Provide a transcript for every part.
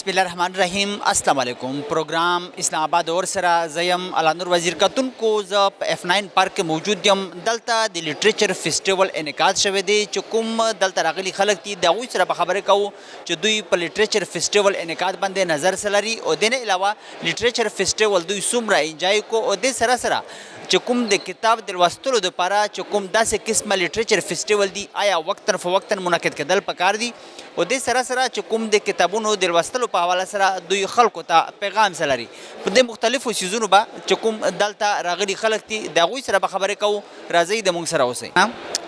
بسم الله الرحمن الرحیم. السلام علیکم. پروګرام اسلام آباد اور سره زیم علانور وزیر کتون کو ز F9 پارک کې موجود یم. دلته د لیټریچر فیسټیوال انعقاد شوی دی چې کوم دلته راغلي خلک دي د هغوی سره به خبرې کوو چې دوی په لیټریچر فیسټیوال انعقاد باندې نظر سلري او د نه علاوه لیټریچر فیسټیوال دوی څومره انجوای کو او د سره سره چې کوم د کتاب د لوستلو دپاره چې کوم داسې قسمه لیټریچر فیسټیوال دي آیا وقتاً فوقتاً منعقد کېدل پکار دي او د سره سره چې کوم د کتابونو د لوستلو په حواله سره دوی خلکو ته پیغام څه لري په د مختلفو څیزونو به چې کوم دلته راغلي خلک دي د هغوی سره به خبرې کوو. راځئ د موږ سره اوسئ.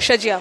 شجیہ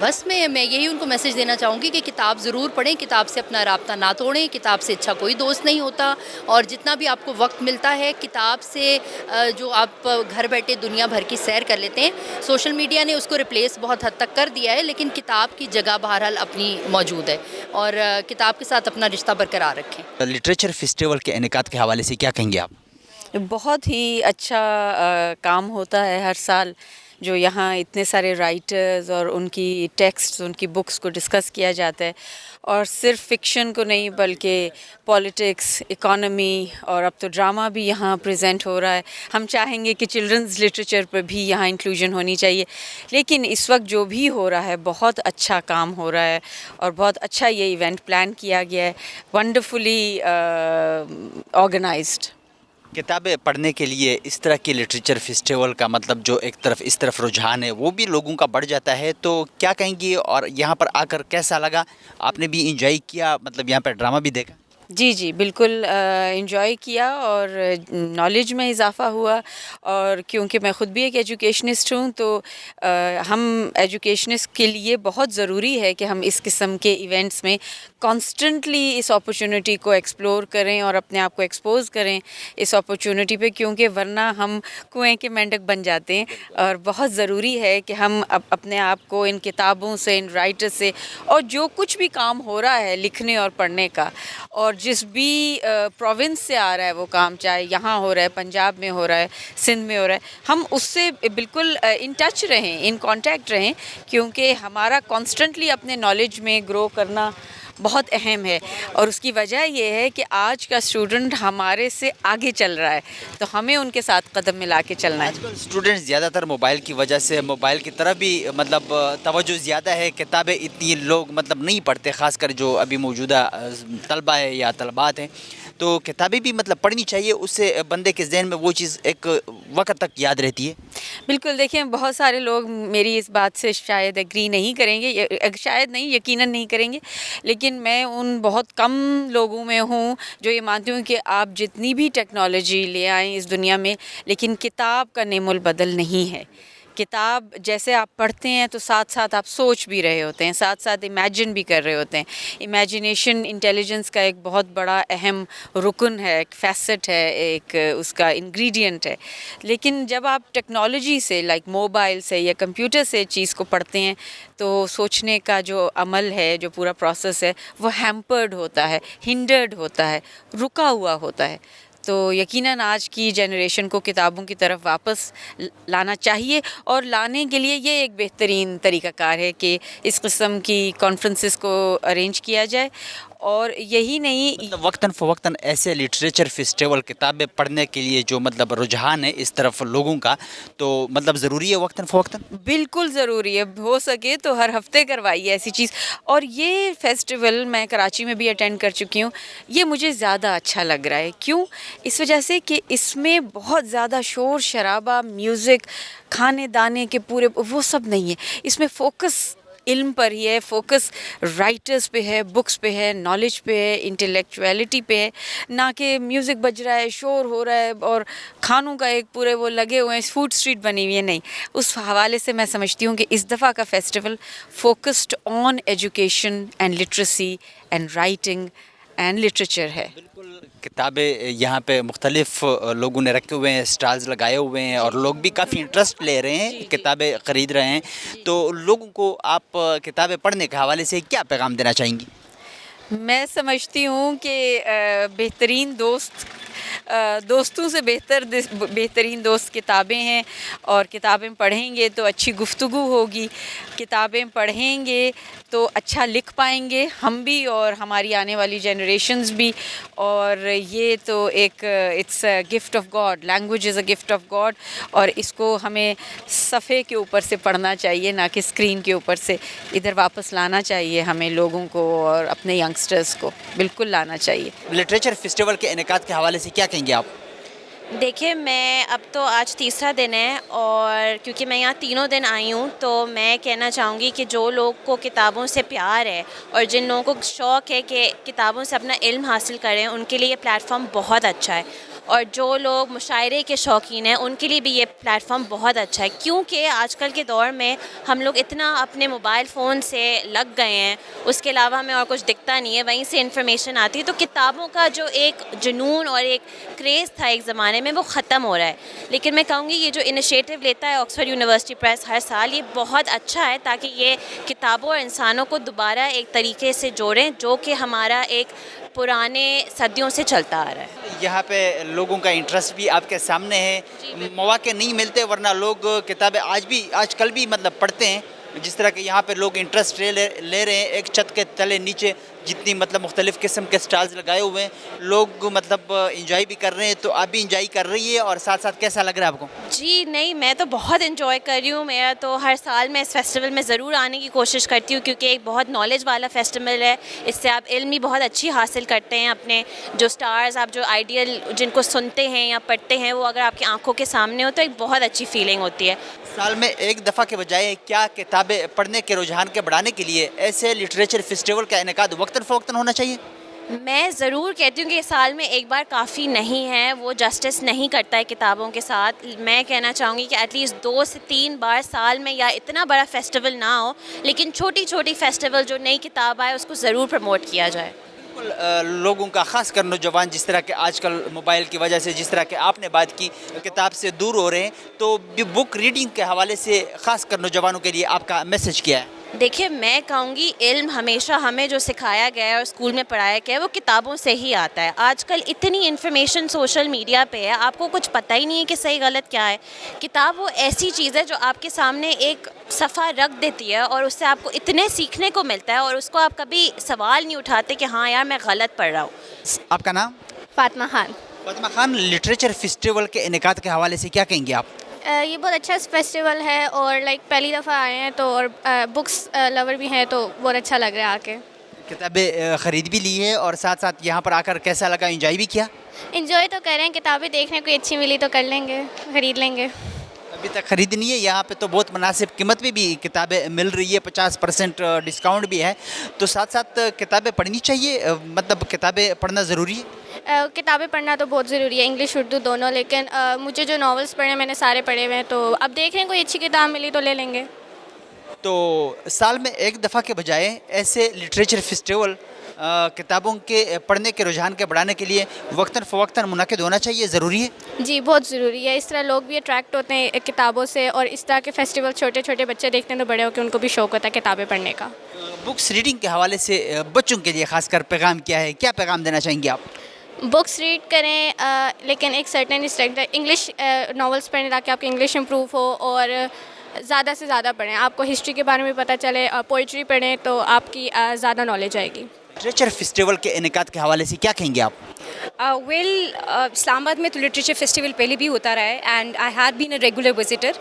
بس میں یہی ان کو میسیج دینا چاہوں گی کہ کتاب ضرور پڑھیں، کتاب سے اپنا رابطہ نہ توڑیں، کتاب سے اچھا کوئی دوست نہیں ہوتا، اور جتنا بھی آپ کو وقت ملتا ہے کتاب سے جو آپ گھر بیٹھے دنیا بھر کی سیر کر لیتے ہیں، سوشل میڈیا نے اس کو ریپلیس بہت حد تک کر دیا ہے، لیکن کتاب کی جگہ بہرحال اپنی موجود ہے، اور کتاب کے ساتھ اپنا رشتہ برقرار رکھیں۔ لٹریچر فیسٹیول کے انعقاد کے حوالے سے کیا کہیں گے آپ؟ بہت ہی اچھا کام ہوتا ہے ہر سال، جو یہاں اتنے سارے رائٹرز اور ان کی ٹیکسٹ، ان کی بکس کو ڈسکس کیا جاتا ہے، اور صرف فکشن کو نہیں بلکہ پولیٹکس، اکانومی، اور اب تو ڈرامہ بھی یہاں پریزنٹ ہو رہا ہے۔ ہم چاہیں گے کہ چلڈرنز لٹریچر پر بھی یہاں انکلوژن ہونی چاہیے، لیکن اس وقت جو بھی ہو رہا ہے بہت اچھا کام ہو رہا ہے، اور بہت اچھا یہ ایونٹ پلان کیا گیا ہے، ونڈرفلی آرگنائزڈ۔ کتابیں پڑھنے کے لیے اس طرح کی لٹریچر فیسٹیول کا مطلب جو ایک طرف اس طرف رجحان ہے وہ بھی لوگوں کا بڑھ جاتا ہے، تو کیا کہیں گی؟ اور یہاں پر آ کر کیسا لگا؟ آپ نے بھی انجوائے کیا، مطلب یہاں پہ ڈرامہ بھی دیکھا؟ جی جی بالکل انجوائے کیا، اور نالج میں اضافہ ہوا، اور کیونکہ میں خود بھی ایک ایجوکیشنسٹ ہوں تو ہم ایجوکیشنسٹ کے لیے بہت ضروری ہے کہ ہم اس قسم کے ایونٹس میں کانسٹنٹلی اس اپرچونٹی کو ایکسپلور کریں اور اپنے آپ کو ایکسپوز کریں اس اپرچونٹی پہ، کیونکہ ورنہ ہم کنویں کے مینڈک بن جاتے ہیں، اور بہت ضروری ہے کہ ہم اپنے آپ کو ان کتابوں سے، ان رائٹر سے، اور جو کچھ بھی کام ہو رہا ہے لکھنے اور پڑھنے کا، اور جس بھی پروونس سے آ رہا ہے وہ کام، چاہے یہاں ہو رہا ہے، پنجاب میں ہو رہا ہے، سندھ میں ہو رہا ہے، ہم اس سے بالکل ان ٹچ رہیں، ان کانٹیکٹ رہیں، کیونکہ ہمارا کانسٹنٹلی اپنے نالج میں گرو کرنا بہت اہم ہے، اور اس کی وجہ یہ ہے کہ آج کا اسٹوڈنٹ ہمارے سے آگے چل رہا ہے، تو ہمیں ان کے ساتھ قدم ملا کے چلنا ہے۔ آج کل اسٹوڈنٹس زیادہ تر موبائل کی وجہ سے موبائل کی طرف بھی مطلب توجہ زیادہ ہے، کتابیں اتنی لوگ مطلب نہیں پڑھتے، خاص کر جو ابھی موجودہ طلبہ ہے یا طلبات ہیں، تو کتابیں بھی مطلب پڑھنی چاہیے، اس سے بندے کے ذہن میں وہ چیز ایک وقت تک یاد رہتی ہے۔ بالکل، دیکھیں بہت سارے لوگ میری اس بات سے شاید ایگری نہیں کریں گے، شاید نہیں، یقیناً نہیں کریں گے، لیکن میں ان بہت کم لوگوں میں ہوں جو یہ مانتی ہوں کہ آپ جتنی بھی ٹیکنالوجی لے آئیں اس دنیا میں، لیکن کتاب کا نعم البدل نہیں ہے۔ کتاب جیسے آپ پڑھتے ہیں تو ساتھ ساتھ آپ سوچ بھی رہے ہوتے ہیں، ساتھ ساتھ امیجن بھی کر رہے ہوتے ہیں۔ امیجنیشن انٹیلیجنس کا ایک بہت بڑا اہم رکن ہے، ایک فیسٹ ہے، ایک اس کا انگریڈینٹ ہے، لیکن جب آپ ٹیکنالوجی سے لائک موبائل سے یا کمپیوٹر سے چیز کو پڑھتے ہیں تو سوچنے کا جو عمل ہے، جو پورا پروسیس ہے، وہ ہیمپرڈ ہوتا ہے، ہنڈرڈ ہوتا ہے، رکا ہوا ہوتا ہے۔ تو یقیناً آج کی جنریشن کو کتابوں کی طرف واپس لانا چاہیے، اور لانے کے لیے یہ ایک بہترین طریقہ کار ہے کہ اس قسم کی کانفرنسز کو ارینج کیا جائے، اور یہی نہیں، مطلب وقتاً فوقتاً ایسے لٹریچر فیسٹیول، کتابیں پڑھنے کے لیے جو مطلب رجحان ہے اس طرف لوگوں کا، تو مطلب ضروری ہے وقتاً فوقتاً؟ بالکل ضروری ہے، ہو سکے تو ہر ہفتے کروائیے ایسی چیز۔ اور یہ فیسٹیول میں کراچی میں بھی اٹینڈ کر چکی ہوں، یہ مجھے زیادہ اچھا لگ رہا ہے۔ کیوں؟ اس وجہ سے کہ اس میں بہت زیادہ شور شرابہ، میوزک، کھانے دانے کے پورے وہ سب نہیں ہے، اس میں فوکس علم پر ہی ہے، فوکس رائٹرز پہ ہے، بکس پہ ہے، نالج پہ ہے، انٹلیکچویلٹی پہ ہے، نہ کہ میوزک بج رہا ہے، شور ہو رہا ہے، اور کھانوں کا ایک پورے وہ لگے ہوئے ہیں، فوڈ اسٹریٹ بنی ہوئی ہے، نہیں۔ اس حوالے سے میں سمجھتی ہوں کہ اس دفعہ کا festival focused on education and literacy and writing and literature ہے۔ بالکل، کتابیں یہاں پہ مختلف لوگوں نے رکھے ہوئے ہیں، اسٹالز لگائے ہوئے ہیں، اور لوگ بھی کافی انٹرسٹ لے رہے ہیں، کتابیں خرید رہے ہیں، تو لوگوں کو آپ کتابیں پڑھنے کے حوالے سے کیا پیغام دینا چاہیں گی؟ میں سمجھتی ہوں کہ بہترین دوستوں سے بہترین دوست کتابیں ہیں، اور کتابیں پڑھیں گے تو اچھی گفتگو ہوگی، کتابیں پڑھیں گے تو اچھا لکھ پائیں گے ہم بھی اور ہماری آنے والی جنریشنز بھی، اور یہ تو ایک it's a gift of God, language is a gift of God, اور اس کو ہمیں صفحے کے اوپر سے پڑھنا چاہیے، نہ کہ اسکرین کے اوپر سے۔ ادھر واپس لانا چاہیے ہمیں لوگوں کو، اور اپنے ینگسٹرز کو بالکل لانا چاہیے۔ لٹریچر فیسٹیول کے انعقاد کے حوالے سے کیا کہیں گے آپ؟ دیکھیں، میں اب تو آج تیسرا دن ہے، اور کیونکہ میں یہاں تینوں دن آئی ہوں تو میں کہنا چاہوں گی کہ جو لوگ کو کتابوں سے پیار ہے اور جن لوگوں کو شوق ہے کہ کتابوں سے اپنا علم حاصل کریں، ان کے لیے یہ پلیٹ فارم بہت اچھا ہے، اور جو لوگ مشاعرے کے شوقین ہیں ان کے لیے بھی یہ پلیٹ فارم بہت اچھا ہے، کیونکہ آج کل کے دور میں ہم لوگ اتنا اپنے موبائل فون سے لگ گئے ہیں، اس کے علاوہ ہمیں اور کچھ دکھتا نہیں ہے، وہیں سے انفارمیشن آتی ہے. تو کتابوں کا جو ایک جنون اور ایک کریز تھا ایک زمانے میں وہ ختم ہو رہا ہے. لیکن میں کہوں گی یہ جو انیشیٹو لیتا ہے آکسفورڈ یونیورسٹی پریس ہر سال، یہ بہت اچھا ہے تاکہ یہ کتابوں اور انسانوں کو دوبارہ ایک طریقے سے جوڑیں جو کہ ہمارا ایک پرانے صدیوں سے چلتا آ رہا ہے. یہاں پہ لوگوں کا انٹرسٹ بھی آپ کے سامنے ہے. مواقع نہیں ملتے ورنہ لوگ کتابیں آج کل بھی مطلب پڑھتے ہیں. جس طرح کہ یہاں پہ لوگ انٹرسٹ لے رہے ہیں، ایک چھت کے تلے نیچے جتنی مطلب مختلف قسم کے سٹالز لگائے ہوئے ہیں، لوگ مطلب انجوائے بھی کر رہے ہیں. تو آپ بھی انجوائے کر رہی ہے اور ساتھ ساتھ کیسا لگ رہا ہے آپ کو؟ جی نہیں، میں تو بہت انجوائے کر رہی ہوں. میرا تو ہر سال میں اس فیسٹیول میں ضرور آنے کی کوشش کرتی ہوں کیونکہ ایک بہت نالج والا فیسٹیول ہے. اس سے آپ علم بھی بہت اچھی حاصل کرتے ہیں. اپنے جو سٹارز آپ جو آئیڈیل جن کو سنتے ہیں یا پڑھتے ہیں وہ اگر آپ کی آنکھوں کے سامنے ہو تو ایک بہت اچھی فیلنگ ہوتی ہے. سال میں ایک دفعہ کے بجائے کیا کتابیں پڑھنے کے رجحان کے بڑھانے کے لیے ایسے لٹریچر فیسٹیول کا انعقاد وقتاً فوقتاً ہونا چاہیے؟ میں ضرور کہتی ہوں کہ سال میں ایک بار کافی نہیں ہے، وہ جسٹس نہیں کرتا ہے کتابوں کے ساتھ. میں کہنا چاہوں گی کہ ایٹ لیسٹ 2 سے 3 بار سال میں، یا اتنا بڑا فیسٹیول نہ ہو لیکن چھوٹی چھوٹی فیسٹیول جو نئی کتاب آئے اس کو ضرور پروموٹ کیا جائے. لوگوں کا خاص کر نوجوان جس طرح کہ آج کل موبائل کی وجہ سے، جس طرح کہ آپ نے بات کی، کتاب سے دور ہو رہے ہیں، تو بک ریڈنگ کے حوالے سے خاص کر نوجوانوں کے لیے آپ کا میسج کیا ہے؟ دیکھیے میں کہوں گی علم ہمیشہ ہمیں جو سکھایا گیا ہے اور اسکول میں پڑھایا گیا ہے وہ کتابوں سے ہی آتا ہے. آج کل اتنی انفارمیشن سوشل میڈیا پہ ہے، آپ کو کچھ پتہ ہی نہیں ہے کہ صحیح غلط کیا ہے. کتاب وہ ایسی چیز ہے جو آپ کے سامنے ایک صفحہ رکھ دیتی ہے اور اس سے آپ کو اتنے سیکھنے کو ملتا ہے اور اس کو آپ کبھی سوال نہیں اٹھاتے کہ ہاں یار میں غلط پڑھ رہا ہوں. آپ کا نام؟ فاطمہ خان. فاطمہ خان، لٹریچر فیسٹیول کے انعقاد کے حوالے سے کیا کہیں گے آپ؟ یہ بہت اچھا فیسٹیول ہے اور پہلی دفعہ آئے ہیں تو، اور بکس لور بھی ہیں تو بہت اچھا لگ رہا ہے آ کے. کتابیں خرید بھی لی ہے اور ساتھ ساتھ یہاں پر آ کر کیسا لگا، انجوائے بھی کیا؟ انجوائے تو کر رہے ہیں، کتابیں دیکھنے کو اچھی ملی تو کر لیں گے، خرید لیں گے. ابھی تک خریدنی ہے؟ یہاں پہ تو بہت مناسب قیمت میں بھی کتابیں مل رہی ہے، 50% ڈسکاؤنٹ بھی ہے. تو ساتھ ساتھ کتابیں پڑھنی چاہیے، مطلب کتابیں پڑھنا ضروری ہے. کتابیں پڑھنا تو بہت ضروری ہے، انگلش اردو دونوں. لیکن مجھے جو ناولس پڑھے ہیں میں نے سارے پڑھے ہوئے ہیں، تو اب دیکھ رہے ہیں کوئی اچھی کتاب ملی تو لے لیں گے. تو سال میں ایک دفعہ کے بجائے ایسے لٹریچر فیسٹیول کتابوں کے پڑھنے کے رجحان کے بڑھانے کے لیے وقتاً فوقتاً منعقد ہونا چاہیے، ضروری ہے. جی بہت ضروری ہے. اس طرح لوگ بھی اٹریکٹ ہوتے ہیں کتابوں سے، اور اس طرح کے فیسٹیول چھوٹے چھوٹے بچے دیکھتے ہیں تو بڑے ہو کے ان کو بھی شوق ہوتا ہے کتابیں پڑھنے کا. بکس ریڈنگ کے حوالے سے بچوں کے لیے خاص کر پیغام کیا ہے؟ کیا پیغام دینا چاہیں گے آپ؟ بکس ریڈ کریں لیکن ایک سرٹن اسٹینڈرڈ انگلش ناولس پڑھیں تاکہ آپ کی انگلش امپروو ہو، اور زیادہ سے زیادہ پڑھیں. آپ کو ہسٹری کے بارے میں پتہ چلے، پوئٹری پڑھیں تو آپ کی زیادہ نالج آئے گی. لٹریچر فیسٹیول کے انعقاد کے حوالے سے کیا کہیں گے آپ؟ اسلام آباد میں تو لٹریچر فیسٹیول پہلے بھی ہوتا رہا ہے and I had been a regular visitor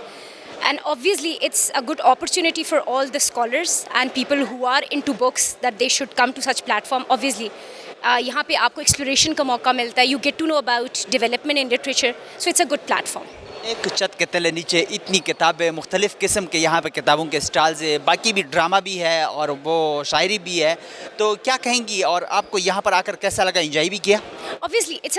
and obviously it's a good opportunity for all the scholars and people who are into books that they should come to such platform. Obviously یہاں پہ آپ کو exploration کا موقع ملتا ہے. You get to know about development in literature, so it's a good platform. ایک چھت کے تلے نیچے اتنی کتابیں، مختلف قسم کے یہاں پہ کتابوں کے سٹالز ہیں، باقی بھی ڈرامہ بھی ہے اور وہ شاعری بھی ہے. تو کیا کہیں گی اور آپ کو یہاں پر آ کر کیسا لگا، انجوائے بھی کیا؟ Obviously it's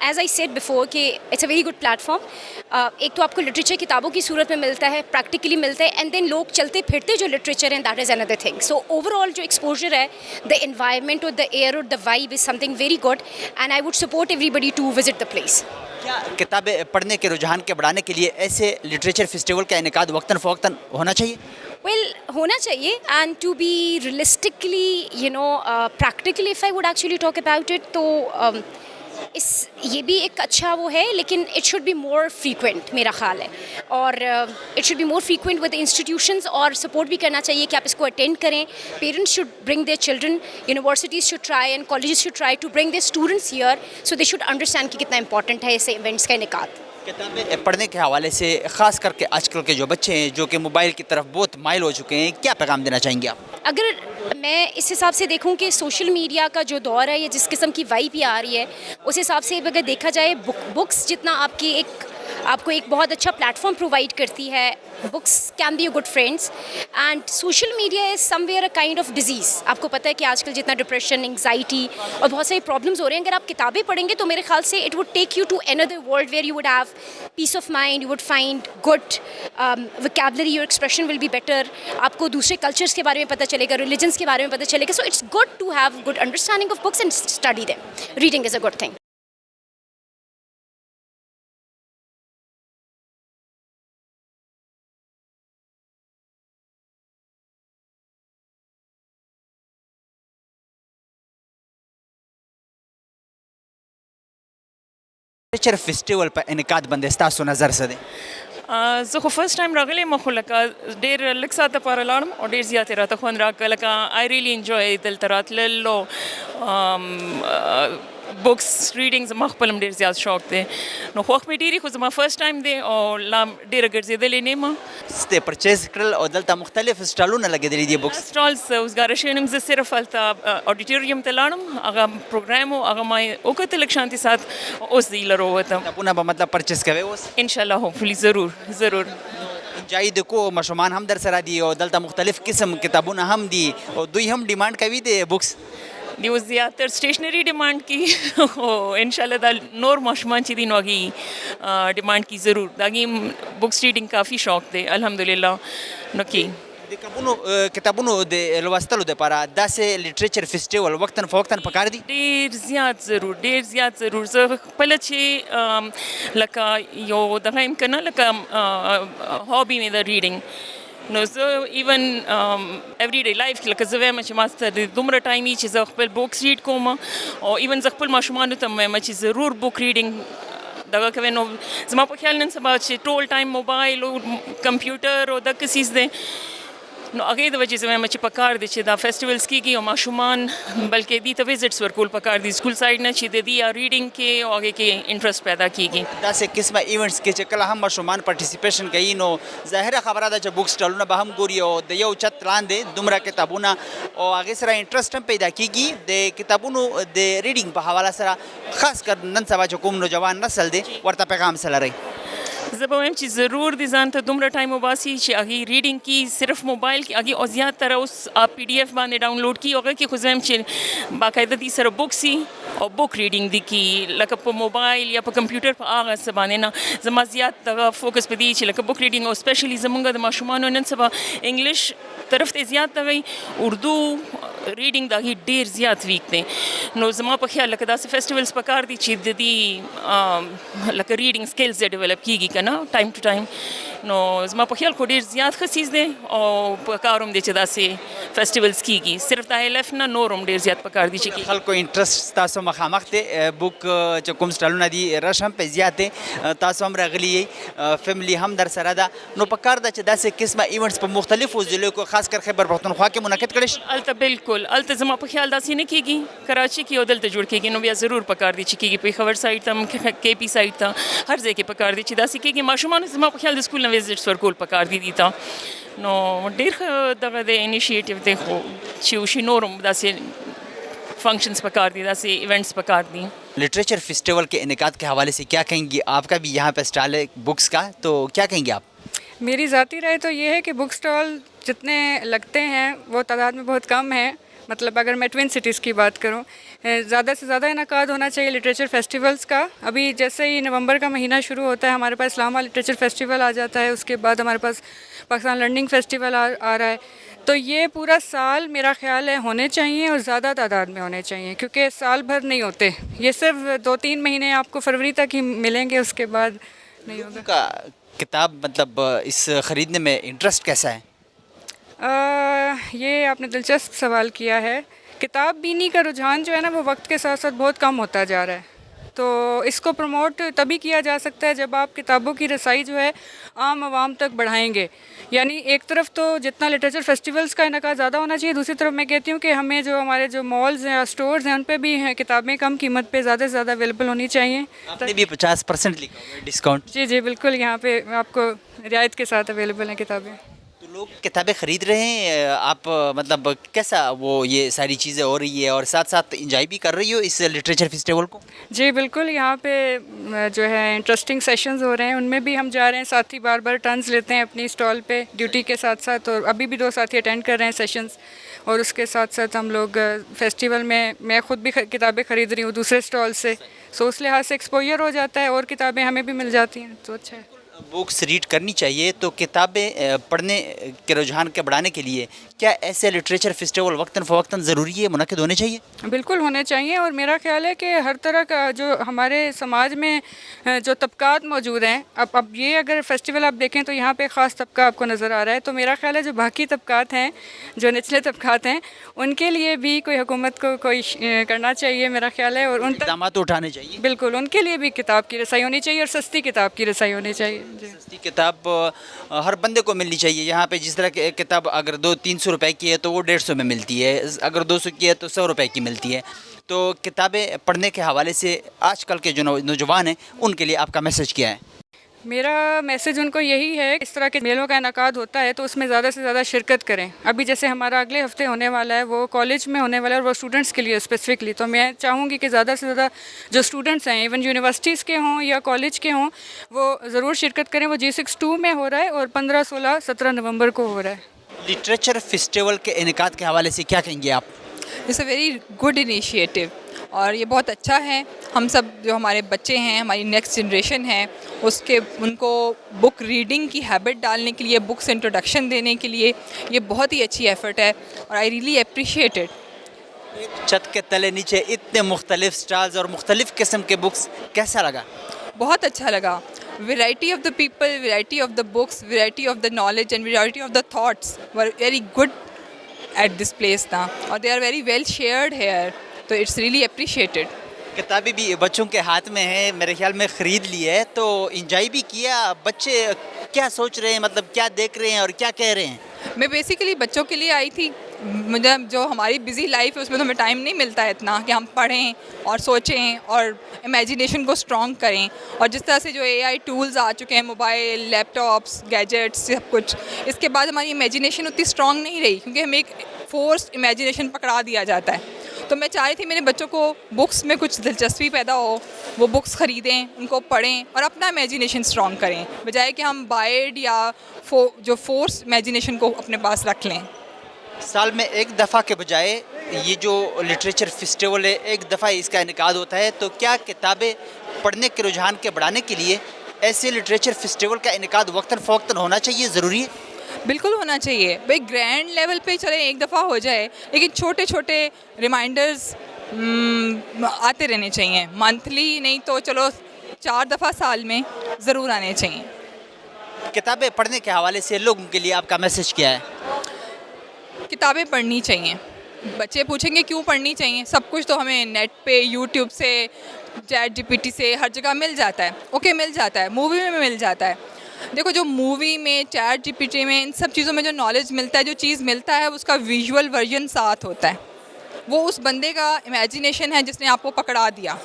as I said before کہ it's a very good platform. ایک تو آپ کو لٹریچر کتابوں کی صورت میں ملتا ہے، پریکٹیکلی ملتا ہے، اینڈ دین لوگ چلتے پھرتے جو لٹریچر ہیں that is another thing. So overall جو ایکسپوجر ہے، the environment اور the air اور the vibe is something very good and I would support everybody to visit the place. کیا کتابیں پڑھنے کے رجحان کے بڑھانے کے لیے ایسے لٹریچر فیسٹیول کا انعقاد وقتاً فوقتاً ہونا چاہیے؟ Well ہونا چاہیے and to be realistically practically if I would actually talk about it تو یہ بھی ایک اچھا وہ ہے، لیکن it should be more frequent میرا خیال ہے. اور it should be more frequent with institutions, اور سپورٹ بھی کرنا چاہیے کہ آپ اس کو اٹینڈ کریں. Parents should bring their children, universities should try and colleges should try to bring their students here so they should understand کہ کتنا امپورٹنٹ ہے ایسے ایونٹس کا انعقاد. کتابیں پڑھنے کے حوالے سے خاص کر کے آج کل کے جو بچے ہیں جو کہ موبائل کی طرف بہت مائل ہو چکے ہیں، کیا پیغام دینا چاہیں گے آپ؟ اگر میں اس حساب سے دیکھوں کہ سوشل میڈیا کا جو دور ہے یا جس قسم کی وائب بھی آ رہی ہے، اس حساب سے اگر دیکھا جائے بکس جتنا آپ کی ایک آپ کو ایک بہت اچھا پلیٹ فارم پرووائڈ کرتی ہے. Books can be a good friends and social media is somewhere a kind of disease. آپ کو پتہ ہے کہ آج کل جتنا ڈپریشن, انگزائٹی اور بہت ساری پرابلمس ہو رہے ہیں, اگر آپ کتابیں پڑھیں گے تو میرے خیال سے it would take you to اندر world where you would have peace of mind, you would find good vocabulary, your expression will be better. آپ کو دوسرے کلچرس کے بارے میں پتہ چلے گا, ریلیجنس کے بارے میں پتہ چلے گا. So it's good to have good understanding of books and study them. Reading is a good thing. Literature festival په انعقاد باندې ستاسو نظر څه دی؟ زه خو فرست ټایم راغلی یم خو لکه ډېر لږ ساعت دپاره لاړم او ډېر زیات یې راته خوند راکړه. لکه آی ریلی انجوی دلته راتلل او بکس ریډینګ زما خپل هم ډېر زیات شوق دی. نو خوښ مې ډېر خو زما فرست ټایم دی او لا ډېره ګرځېدلې نه یم. ستې پرچیز کړل او دلته مختلف سټالونه لګېدلي دي بکس سټالز اوسګاره شوي یم. زه صرف هلته اډیټوریم ته لاړم, هغه پروګرام و هغه ما یې وکتل لږ شانتي ساعت, اوس دی له راووتم. کتابونه به مطلب پرچیز کوئ اوس؟ انشاءالله هوپفلی ضرور ضرور. جای د کو ماشومان هم در سره دي او دلته مختلف قسم کتابونه هم دي او دوی هم ډیمانډ کوي د بکس. دی اوس زیاتر سټیشنري ډیمانډ کی او انشاءالله دا نور ماشومان چې دي نو هغې ډیمانډ کی ضرور. د هغې بکس ریډینګ کافي شوق دی الحمدلله. نو کی د کتابونو د لوستلو دپاره داسې لټریچر فیسټیول وقتاً فوقتاً پکار دي؟ ډېر زیات ضرور, ډېر زیات ضرور. زه خپله چې لکه یو دغه یم که نه لکه هابي مې د ریډینګ, نو زه ایون ایوری ډے لایف کې لکه زه وایم چې ما ته دومره ټایم وي چې زه خپل بکس ریډ کوم او ایون زه خپل ماشومانو ته وایم چې ضرور بک ریډینګ دغه کوي. نو زما په خیال نن سبا چې ټول ټایم موبایل او کمپیوټر او دغه څیز دی, نو هغې د وجې زه وایم چې پکار دی چې دا فیسټیولز کېږي او ماشومان بلکې دې ته وزټس ورکول پکار دي سکول سایډ نه, چې د دې ریډینګ کې او هغې کې انټرسټ پیدا کېږي. داسې قسمه ایونټس کې چې کله هم ماشومان پارټیسپیشن کوي نو ظاهره خبره ده چې بک سټالونه به هم ګوري او د یو چت لاندې دومره کتابونه او هغې سره انټرسټ هم پیدا کېږي. د کتابونو د ریډینګ په حواله سره خاص کر نن سبا چې کوم نوجوان نسل دی ورته پیغام څه لرئ؟ زه به وایم چې ضرور دې ځان ته دومره ټایم وباسي چې هغې ریډینګ کې صرف موبایل کې هغې او زیاتره اوس پی ډي ایف باندې ډاونلوډ کړي, هغه کې خو زه وایم چې باقاعده دې سره بکس وي او بک ریډینګ دې کړي. لکه په موبایل یا په کمپیوټر په هغه څه باندې نه. زما زیات دغه فوکس په دې چې لکه بک ریډینګ او اسپیشلي زمونږ د ماشومانو نن سبا انګلیش طرف ته زیات دغی, اردو ریډینګ د هغې ډېر زیات ویک دی. نو زما په خیال لکه داسې فیسټیولز پکار دي چې د دې لکه ریډینګ سکلز یې ډیولپ کېږي که نه ټایم ټو ټایم. نو زما په خیال خو ډېر زیات ښه څیز دی او پکار هم دی چې داسې فیسټیولز کېږي. صرف د ILF نه نور هم ډېر زیات پکار دي چې کېږي. خلکو انټرسټ ستاسو مخامخ دی, بک چې کوم سټالونه دي رش هم پې زیات دی, تاسو هم راغلي یئ, فیملی هم در سره ده, نو پکار ده چې داسې قسمه ایونټس په مختلفو ضلعو کې خاص کر خیبر پښتونخوا کې منعقد کړی شي. هلته بالکل هلته زما په خیال داسې نه کېږي, کراچي کې او دلته جوړ کېږي. نو بیا ضرور پکار دي چې کېږي پېښور سایډ ته KP سایډ ته هر ځای کې پکار دي چې داسې کېږي. ماشومانو زما په خیال د سکول نه وزټس ورکول پکار دي دي ته. نو ډېر ښه دغه د انیشیټیو دی خو چې وشي نور هم داسې فنکشنس پکار دی, داسې ایونٹس پکار دی. لٹریچر فیسٹیول کے انعقاد کے حوالے سے کیا کہیں گی؟ آپ کا بھی یہاں پہ اسٹال ہے بکس کا, تو کیا کہیں گے آپ؟ میری ذاتی رائے تو یہ ہے کہ بک اسٹال جتنے لگتے ہیں وہ تعداد میں بہت کم ہے. مطلب اگر میں ٹوین سٹیز کی بات کروں, زیادہ سے زیادہ انعقاد ہونا چاہیے لٹریچر فیسٹیولز کا. ابھی جیسے ہی نومبر کا مہینہ شروع ہوتا ہے ہمارے پاس اسلام آباد لٹریچر فیسٹیول آ جاتا ہے, اس کے بعد ہمارے پاس پاکستان لرننگ فیسٹیول آ رہا ہے. تو یہ پورا سال میرا خیال ہے ہونے چاہیے اور زیادہ تعداد میں ہونے چاہیے, کیونکہ سال بھر نہیں ہوتے, یہ صرف 2-3 مہینے آپ کو فروری تک ہی ملیں گے, اس کے بعد نہیں ہوگا. کتاب مطلب اس خریدنے میں انٹرسٹ کیسا ہے؟ یہ آپ نے دلچسپ سوال کیا ہے. کتاب بینی کا رجحان جو ہے نا وہ وقت کے ساتھ ساتھ بہت کم ہوتا جا رہا ہے. تو اس کو پروموٹ تبھی کیا جا سکتا ہے جب آپ کتابوں کی رسائی جو ہے عام عوام تک بڑھائیں گے. یعنی ایک طرف تو جتنا لٹریچر فیسٹیولز کا انعقاد زیادہ ہونا چاہیے, دوسری طرف میں کہتی ہوں کہ ہمیں جو ہمارے جو مالز ہیں اسٹورز ہیں ان پہ بھی کتابیں کم قیمت پہ زیادہ سے زیادہ اویلیبل ہونی چاہیے. آپ نے بھی 50% لکھا ہوا ہے ڈسکاؤنٹ؟ جی بالکل, یہاں پہ آپ کو رعایت کے ساتھ اویلیبل ہیں کتابیں. تو لوگ کتابیں خرید رہے ہیں آپ مطلب کیسا وہ یہ ساری چیزیں ہو رہی ہے اور ساتھ ساتھ انجوائے بھی کر رہی ہو اس لٹریچر فیسٹیول کو؟ جی بالکل، یہاں پہ جو ہے انٹرسٹنگ سیشنز ہو رہے ہیں، ان میں بھی ہم جا رہے ہیں، ساتھی بار بار ٹرنز لیتے ہیں اپنی اسٹال پہ ڈیوٹی کے ساتھ ساتھ، اور ابھی بھی 2 ساتھی اٹینڈ کر رہے ہیں سیشنز، اور اس کے ساتھ ساتھ ہم لوگ فیسٹیول میں خود بھی کتابیں خرید رہی ہوں دوسرے اسٹال سے، سو اس لحاظ سے ایکسپوجر ہو جاتا ہے اور کتابیں ہمیں بھی مل جاتی ہیں، تو اچھا ہے۔ بکس ریڈ کرنی چاہیے، تو کتابیں پڑھنے کے رجحان کے بڑھانے کے لیے کیا ایسے لٹریچر فیسٹیول وقتاً فوقتاً ضروری ہے، منعقد ہونے چاہیے؟ بالکل ہونے چاہیے، اور میرا خیال ہے کہ ہر طرح کا جو ہمارے سماج میں جو طبقات موجود ہیں، اب یہ اگر فیسٹیول آپ دیکھیں تو یہاں پہ خاص طبقہ آپ کو نظر آ رہا ہے، تو میرا خیال ہے جو باقی طبقات ہیں، جو نچلے طبقات ہیں، ان کے لیے بھی کوئی حکومت کو کوئی کرنا چاہیے میرا خیال ہے، اور ان تک اقدامات اٹھانے چاہیے۔ بالکل ان کے لیے بھی کتاب کی رسائی ہونی چاہیے، اور سستی کتاب کی رسائی ہونی چاہیے۔ جی سستی کتاب ہر بندے کو ملنی چاہیے، یہاں پہ جس طرح کی ایک کتاب اگر 200-300 روپے کی ہے تو وہ 150 میں ملتی ہے، اگر 200 کی ہے تو 100 روپے کی ملتی ہے۔ تو کتابیں پڑھنے کے حوالے سے آج کل کے جو نوجوان ہیں ان کے لیے آپ کا میسج کیا ہے؟ میرا میسج ان کو یہی ہے، اس طرح کے میلوں کا انعقاد ہوتا ہے تو اس میں زیادہ سے زیادہ شرکت کریں۔ ابھی جیسے ہمارا اگلے ہفتے ہونے والا ہے وہ کالج میں ہونے والا ہے، اور وہ اسٹوڈنٹس کے لیے اسپیسیفکلی، تو میں چاہوں گی کہ زیادہ سے زیادہ جو اسٹوڈنٹس ہیں، ایون یونیورسٹیز کے ہوں یا کالج کے ہوں، وہ ضرور شرکت کریں۔ وہ G62 میں ہو رہا ہے اور 15، 16، 17 نومبر کو ہو رہا ہے۔ لٹریچر فیسٹیول کے انعقاد کے حوالے سے کیا کہیں گے آپ؟ It's a very good initiative, اور یہ بہت اچھا ہے۔ ہم سب جو ہمارے بچے ہیں، ہماری نیکسٹ جنریشن ہے، ان کو بک ریڈنگ کی ہیبٹ ڈالنے کے لیے، بکس انٹروڈکشن دینے کے لیے یہ بہت ہی اچھی ایفرٹ ہے، اور آئی ریئلی اپریشیٹ اٹ۔ چھت کے تلے نیچے اتنے مختلف سٹالز اور مختلف قسم کے بکس، کیسا لگا؟ بہت اچھا لگا۔ Variety of the people, variety of the books, variety of the knowledge and variety of the thoughts were very good at this place نا، اور they are very well shared here, تو اٹس ریئلی اپریشیٹڈ۔ کتابیں بھی بچوں کے ہاتھ میں ہیں، میرے خیال میں خرید لی ہے تو انجوائے بھی کیا۔ بچے کیا سوچ رہے ہیں، مطلب کیا دیکھ رہے ہیں اور کیا کہہ رہے ہیں؟ میں بیسیکلی بچوں کے لیے آئی تھی، مجھے جو ہماری بزی لائف ہے اس میں تو ہمیں ٹائم نہیں ملتا ہے اتنا کہ ہم پڑھیں اور سوچیں اور امیجینیشن کو اسٹرانگ کریں، اور جس طرح سے جو AI ٹولز آ چکے ہیں، موبائل، لیپ ٹاپس، گیجٹس، سب کچھ، اس کے بعد ہماری امیجینیشن اتنی اسٹرانگ نہیں رہی، کیونکہ ہمیں ایک فورسڈ امیجینیشن پکڑا دیا جاتا ہے۔ تو میں چاہ رہی تھی میرے بچوں کو بکس میں کچھ دلچسپی پیدا ہو، وہ بکس خریدیں، ان کو پڑھیں اور اپنا امیجینیشن اسٹرانگ کریں، بجائے کہ ہم بائڈ یا جو فورس امیجینیشن کو اپنے پاس رکھ لیں۔ سال میں ایک دفعہ کے بجائے یہ جو لٹریچر فیسٹیول ہے ایک دفعہ اس کا انعقاد ہوتا ہے، تو کیا کتابیں پڑھنے کے رجحان کے بڑھانے کے لیے ایسے لٹریچر فیسٹیول کا انعقاد وقتاً فوقتاً ہونا چاہیے، ضروری ہے؟ بالکل ہونا چاہیے بھائی، گرینڈ لیول پہ چلے ایک دفعہ ہو جائے، لیکن چھوٹے چھوٹے ریمائنڈرز آتے رہنے چاہیے، منتھلی نہیں تو چلو 4 دفعہ سال میں ضرور آنے چاہیے۔ کتابیں پڑھنے کے حوالے سے لوگوں کے لیے آپ کا میسج کیا ہے؟ کتابیں پڑھنی چاہیے۔ بچے پوچھیں گے کیوں پڑھنی چاہیے، سب کچھ تو ہمیں نیٹ پہ، یوٹیوب سے، ChatGPT سے ہر جگہ مل جاتا ہے، اوکے مل جاتا ہے، مووی میں مل جاتا ہے۔ دیکھو جو مووی میں، ChatGPT میں، ان سب چیزوں میں جو نالج ملتا ہے، جو چیز ملتا ہے اس کا ویژول ورژن ساتھ ہوتا ہے، وہ اس بندے کا امیجینیشن ہے جس نے آپ کو پکڑا دیا۔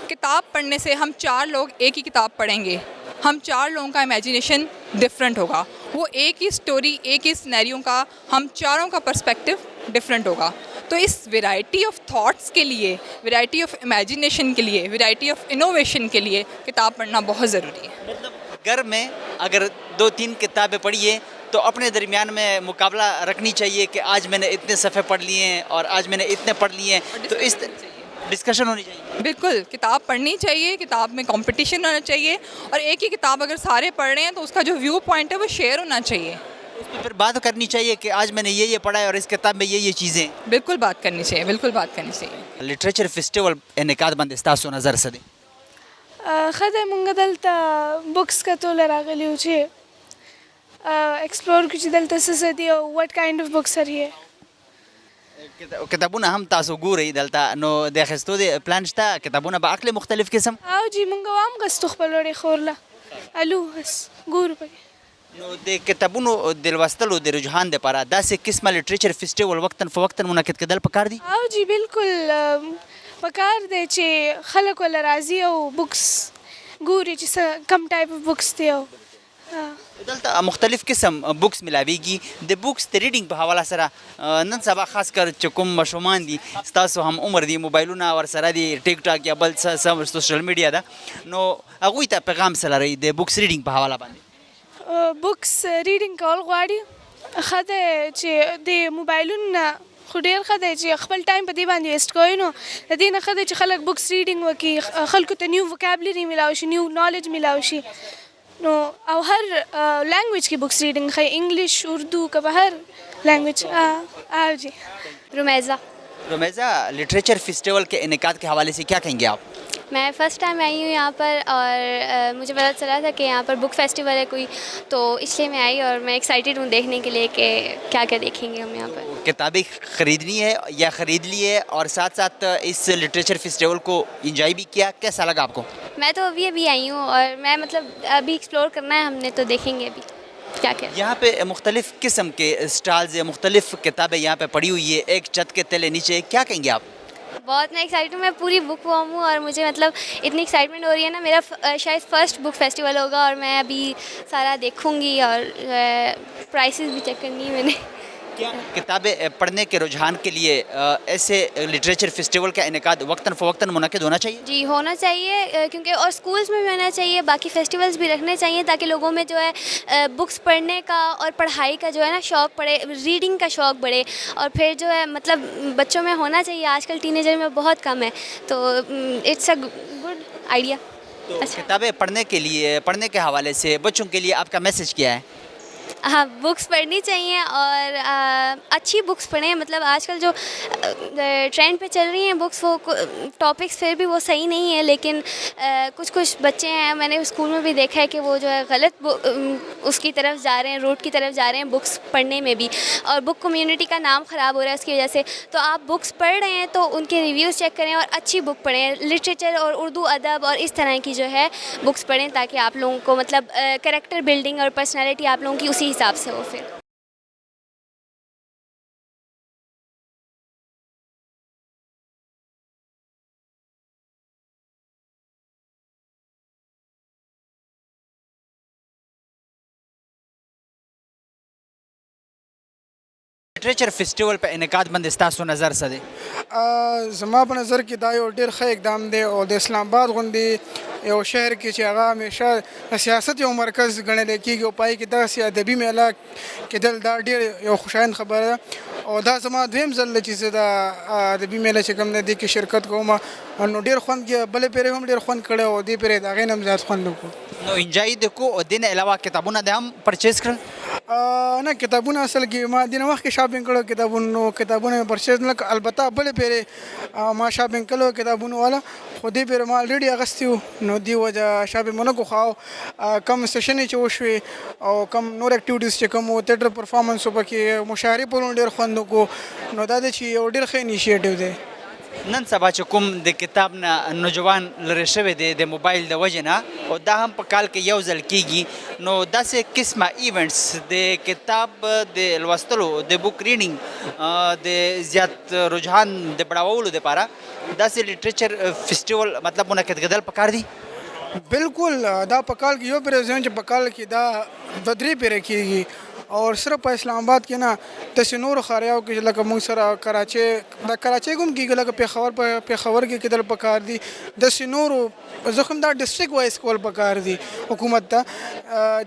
کتاب پڑھنے سے ہم 4 لوگ ایک ہی کتاب پڑھیں گے، ہم 4 لوگوں کا امیجینیشن ڈفرینٹ ہوگا، وہ ایک ہی سٹوری، ایک ہی سینیریو کا ہم چاروں کا پرسپیکٹیو ڈفرینٹ ہوگا۔ تو اس ویرائٹی آف تھاٹس کے لیے، ویرائٹی آف امیجینیشن کے لیے، ویرائٹی آف انوویشن کے لیے کتاب پڑھنا بہت ضروری ہے۔ مطلب گھر میں اگر 2-3 کتابیں پڑھیے تو اپنے درمیان میں مقابلہ رکھنی چاہیے کہ آج میں نے اتنے صفحے پڑھ لیے ہیں اور آج میں نے اتنے پڑھ لیے ہیں، تو اس ڈسکشن ہونی چاہیے۔ بالکل، کتاب پڑھنی چاہیے، کتاب میں کمپٹیشن ہونا چاہیے، اور ایک ہی کتاب اگر سارے پڑھ رہے ہیں تو اس کا جو ویو پوائنٹ ہے وہ شیئر ہونا چاہیے۔ اس پہ پھر بات کرنی چاہیے کہ آج میں نے یہ پڑھا ہے اور اس کتاب میں یہ چیزیں۔ بالکل بات کرنی چاہیے، بالکل بات کرنی چاہیے۔ لٹریچر فیسٹیول انعقاد باندې ستاسو نظر څه دی؟ ښه دی، مونږ دلته بکس کتو راغلي یو چې ایکسپلور کړو چې دلته څه څه دي او وټ کایند اف بکس آر هیر. کتابونه هم تاسو ګورئ دلته، نو د اخیستو د پلان شته؟ کتابونه به اخلي مختلف قسم؟ او جی مونږ هم غستو خپل وړې خورله الو بس ګورو پکې. نو د کتابونو د لوستلو د رجحان دپاره داسې قسمه لټریچر فیسټیول وقتاً فوقتاً منعقد کېدل پکار دي؟ او جی بالکل پکار دی چې خلک ولا راځي او بکس ګوري چې څه کم ټایپ اف بکس دی او دلته مختلف قسم بوکس ملاویږي د بوکس د ریډینګ په حواله سره نن سبا خاص کر چې کوم ماشومان دي ستاسو هم عمر دي موبایلونه ورسره دي ټیک ټاک یا بل څه سوشل میډیا ده نو هغوی ته پیغام څه لرئ د بوکس ریډینګ په حواله باندې؟ بوکس ریډینګ کول غواړي ښه دی چې د موبایلونو نه خو ډېر ښه دی چې خپل ټایم په دې باندې ویسټ کوئ نو د دې نه ښه دی چې خلک بوکس ریډینګ وکړي خلکو ته نیو وکیبلري میلاو شي نیو نالج میلاو شي نو او هر لینگویج کی بکس ریڈنگ ہے انگلش اردو کا ہر لینگویج جی رمیزہ لٹریچر فیسٹیول کے انعقاد کے حوالے سے کیا کہیں گے آپ؟ میں فرسٹ ٹائم آئی ہوں یہاں پر اور مجھے پتا چلا تھا کہ یہاں پر بک فیسٹیول ہے کوئی تو اس لیے میں آئی اور میں ایکسائٹیڈ ہوں دیکھنے کے لیے کہ کیا کیا دیکھیں گے ہم یہاں پر. کتابیں خریدنی ہے یا خرید لی ہے اور ساتھ ساتھ اس لٹریچر فیسٹیول کو انجوائے بھی کیا، کیسا لگا آپ کو؟ میں تو ابھی آئی ہوں اور میں مطلب ابھی ایکسپلور کرنا ہے ہم نے تو دیکھیں گے ابھی کیا کیا. یہاں پہ مختلف قسم کے اسٹالز ہیں، مختلف کتابیں یہاں پہ پڑی ہوئی ہے ایک چھت کے تلے نیچے، کیا کہیں گے آپ؟ بہت میں ایکسائٹیڈ ہوں، میں پوری بک وارم ہوں اور مجھے مطلب اتنی ایکسائٹمنٹ ہو رہی ہے نا. میرا شاید فرسٹ بک فیسٹیول ہوگا اور میں ابھی سارا دیکھوں گی اور پرائسز بھی چیک کرنی ہے میں نے. کیا کتابیں پڑھنے کے رجحان کے لیے ایسے لٹریچر فیسٹیول کا انعقاد وقتاً فوقتاً منعقد ہونا چاہیے؟ جی ہونا چاہیے کیونکہ اور اسکولس میں بھی ہونا چاہیے، باقی فیسٹیولز بھی رکھنے چاہیے تاکہ لوگوں میں جو ہے بکس پڑھنے کا اور پڑھائی کا جو ہے نا شوق پڑے، ریڈنگ کا شوق بڑھے. اور پھر جو ہے مطلب بچوں میں ہونا چاہیے، آج کل ٹینیجر میں بہت کم ہے تو اٹس اے گڈ آئیڈیا. تو کتابیں پڑھنے کے لیے، پڑھنے کے حوالے سے بچوں کے لیے آپ کا میسج کیا ہے؟ ہاں بکس پڑھنی چاہیے اور اچھی بکس پڑھیں. مطلب آج کل جو ٹرینڈ پہ چل رہی ہیں بکس وہ ٹاپکس پھر بھی وہ صحیح نہیں ہے، لیکن کچھ بچے ہیں میں نے اسکول میں بھی دیکھا ہے کہ وہ جو ہے غلط اس کی طرف جا رہے ہیں، روٹ کی طرف جا رہے ہیں بکس پڑھنے میں بھی، اور بک کمیونٹی کا نام خراب ہو رہا ہے اس کی وجہ سے. تو آپ بکس پڑھ رہے ہیں تو ان کے ریویوز چیک کریں اور اچھی بک پڑھیں، لٹریچر اور اردو ادب اور اس طرح کی جو ہے بکس پڑھیں تاکہ آپ لوگوں کو مطلب کریکٹر بلڈنگ اور پرسنالٹی آپ لوگوں کی اسی حساب سے ہو. پھر لٹریچر فیسٹیول په انعقاد باندې ستاسو نظر څه دی؟ زما په نظر کې دا یو ډېر ښه اقدام دی او د اسلام آباد غوندې یو شهر کې چې هغه همیشه د سیاست یو مرکز ګڼل کېږي او پای کې داسې ادبي میله کېدل دا ډېر یو خوشایند خبره ده. او دا زما دویم ځل دی چې زه د ادبي میله چې کوم دی دې کې شرکت کوم نو ډېر خوند کې بلې پیرې هم ډېر خوند کړی او دې پیرې د هغې نه هم زیات خوند وکړو. نو انجوای دې کو او دې نه علاوه کتابونه دې هم پرچیز کړل؟ نه کتابونه اصل کې ما دې نه مخکې شاپینګ کړو کتابونه مې پرچیز نه کړل. البته بلې پیرې ما شاپینګ کړو کتابونو والا خو دې پیرې ما الریډي اخیستي وو نو دې وجه شاپینګ ونه کړو. خو کم سیشنې چې وشوې او کم نور اکټیویټیز چې کوم وو تیټر پرفارمنس و پکې مشاعرې پرونه ډېر خوند وکړو نو دا دی چې یو ډېر ښه انیشیټیو دی. نن سبا چې کوم د کتاب نه نوجوان لرې شوی دی د موبایل د وجې نه او دا هم په کال کې یو ځل کېږي نو داسې قسمه ایونټس د کتاب د لوستلو د بک ریډینګ د زیات رجحان د بړاولو دپاره داسې لټریچر فیسټیول مطلب منعقد کېدل پکار دي؟ بالکل دا په کال کې یو پیرې ځم چې په کال کې دا دوه درې پیرې کېږي اور صرف په اسلام آباد کې نه داسې نورو ښاریاو کې لکه موږ سره کراچۍ کې هم کېږي لکه پېښور کې کېدل پکار دي. داسې نورو زه خو هم دا ډسټرکټ وایز کول پکار دي حکومت ته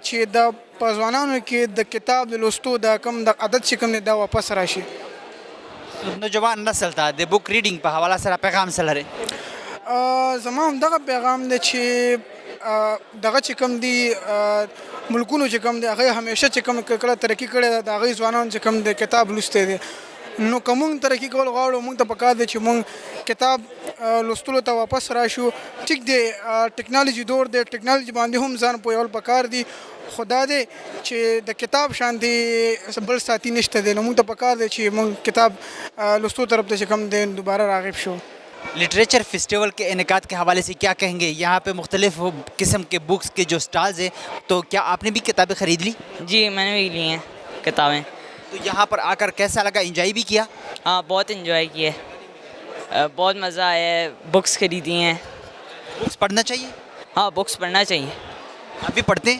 چې دا په ځوانانو کې د کتاب د لوستو دا کم د عادت چې کوم دی دا واپس راشي. نوجوان نسل ته د بک ریډینګ په حواله سره پیغام څه لرئ؟ زما همدغه پیغام دی چې دغه چې کوم دي ملکونو چې کوم دی هغې همیشه چې کوم کله ترقي کړې ده د هغوی ځوانانو چې کوم دی کتاب لوستی دی نو که موږ ترقي کول غواړو موږ ته پکار دی چې موږ کتاب لوستلو ته واپس راشو. ټیک دی ټیکنالوژي دور دی ټیکنالوژي باندې هم ځان پوهول پکار دي خو دا دی چې د کتاب شانتي بل ساتي نشته دی نو موږ ته پکار دی چې موږ کتاب لوستو طرف ته چې کوم دی دوباره راغب شو. لٹریچر فیسٹیول کے انعقاد کے حوالے سے کیا کہیں گے؟ یہاں پہ مختلف قسم کے بکس کے جو سٹالز ہیں تو کیا آپ نے بھی کتابیں خرید لی؟ جی میں نے بھی لی ہیں کتابیں. تو یہاں پر آ کر کیسا لگا؟ انجوائے بھی کیا؟ ہاں بہت انجوائے کیے، بہت مزہ آیا ہے، بکس خریدی ہیں. بکس پڑھنا چاہیے؟ ہاں بکس پڑھنا چاہیے. آپ بھی پڑھتے ہیں؟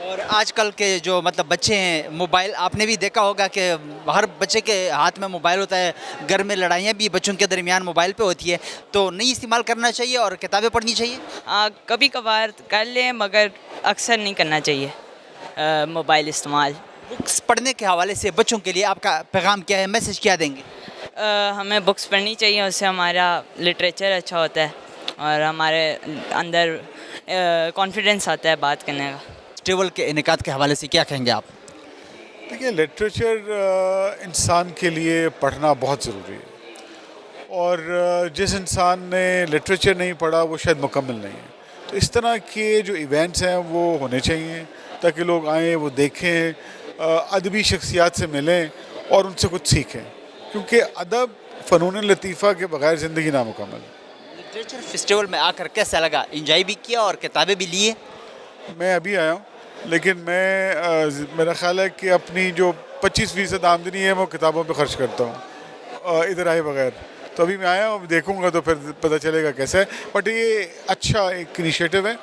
اور آج کل کے جو مطلب بچے ہیں موبائل آپ نے بھی دیکھا ہوگا کہ ہر بچے کے ہاتھ میں موبائل ہوتا ہے، گھر میں لڑائیاں بھی بچوں کے درمیان موبائل پہ ہوتی ہے، تو نہیں استعمال کرنا چاہیے اور کتابیں پڑھنی چاہیے؟ کبھی کبھار کر لیں مگر اکثر نہیں کرنا چاہیے موبائل استعمال۔ بکس پڑھنے کے حوالے سے بچوں کے لیے آپ کا پیغام کیا ہے، میسج کیا دیں گے؟ ہمیں بکس پڑھنی چاہیے، اس سے ہمارا لٹریچر اچھا ہوتا ہے اور ہمارے اندر کانفیڈنس آتا ہے بات کرنے کا۔ فیسٹیول کے انعقاد کے حوالے سے کیا کہیں گے آپ؟ دیکھیے لٹریچر انسان کے لیے پڑھنا بہت ضروری ہے، اور جس انسان نے لٹریچر نہیں پڑھا وہ شاید مکمل نہیں ہے۔ تو اس طرح کے جو ایونٹس ہیں وہ ہونے چاہیے تاکہ لوگ آئیں، وہ دیکھیں، ادبی شخصیات سے ملیں اور ان سے کچھ سیکھیں، کیونکہ ادب فنون لطیفہ کے بغیر زندگی نامکمل ہے۔ لٹریچر فیسٹیول میں آ کر کیسا لگا؟ انجوائے بھی کیا اور کتابیں بھی لیے؟ میں ابھی آیا ہوں، لیکن میرا خیال ہے کہ اپنی جو 25% آمدنی ہے وہ کتابوں پہ خرچ کرتا ہوں ادھر آئے بغیر۔ تو ابھی میں آیا ہوں، دیکھوں گا تو پھر پتہ چلے گا کیسا ہے، بٹ یہ اچھا ایک انیشیٹو ہے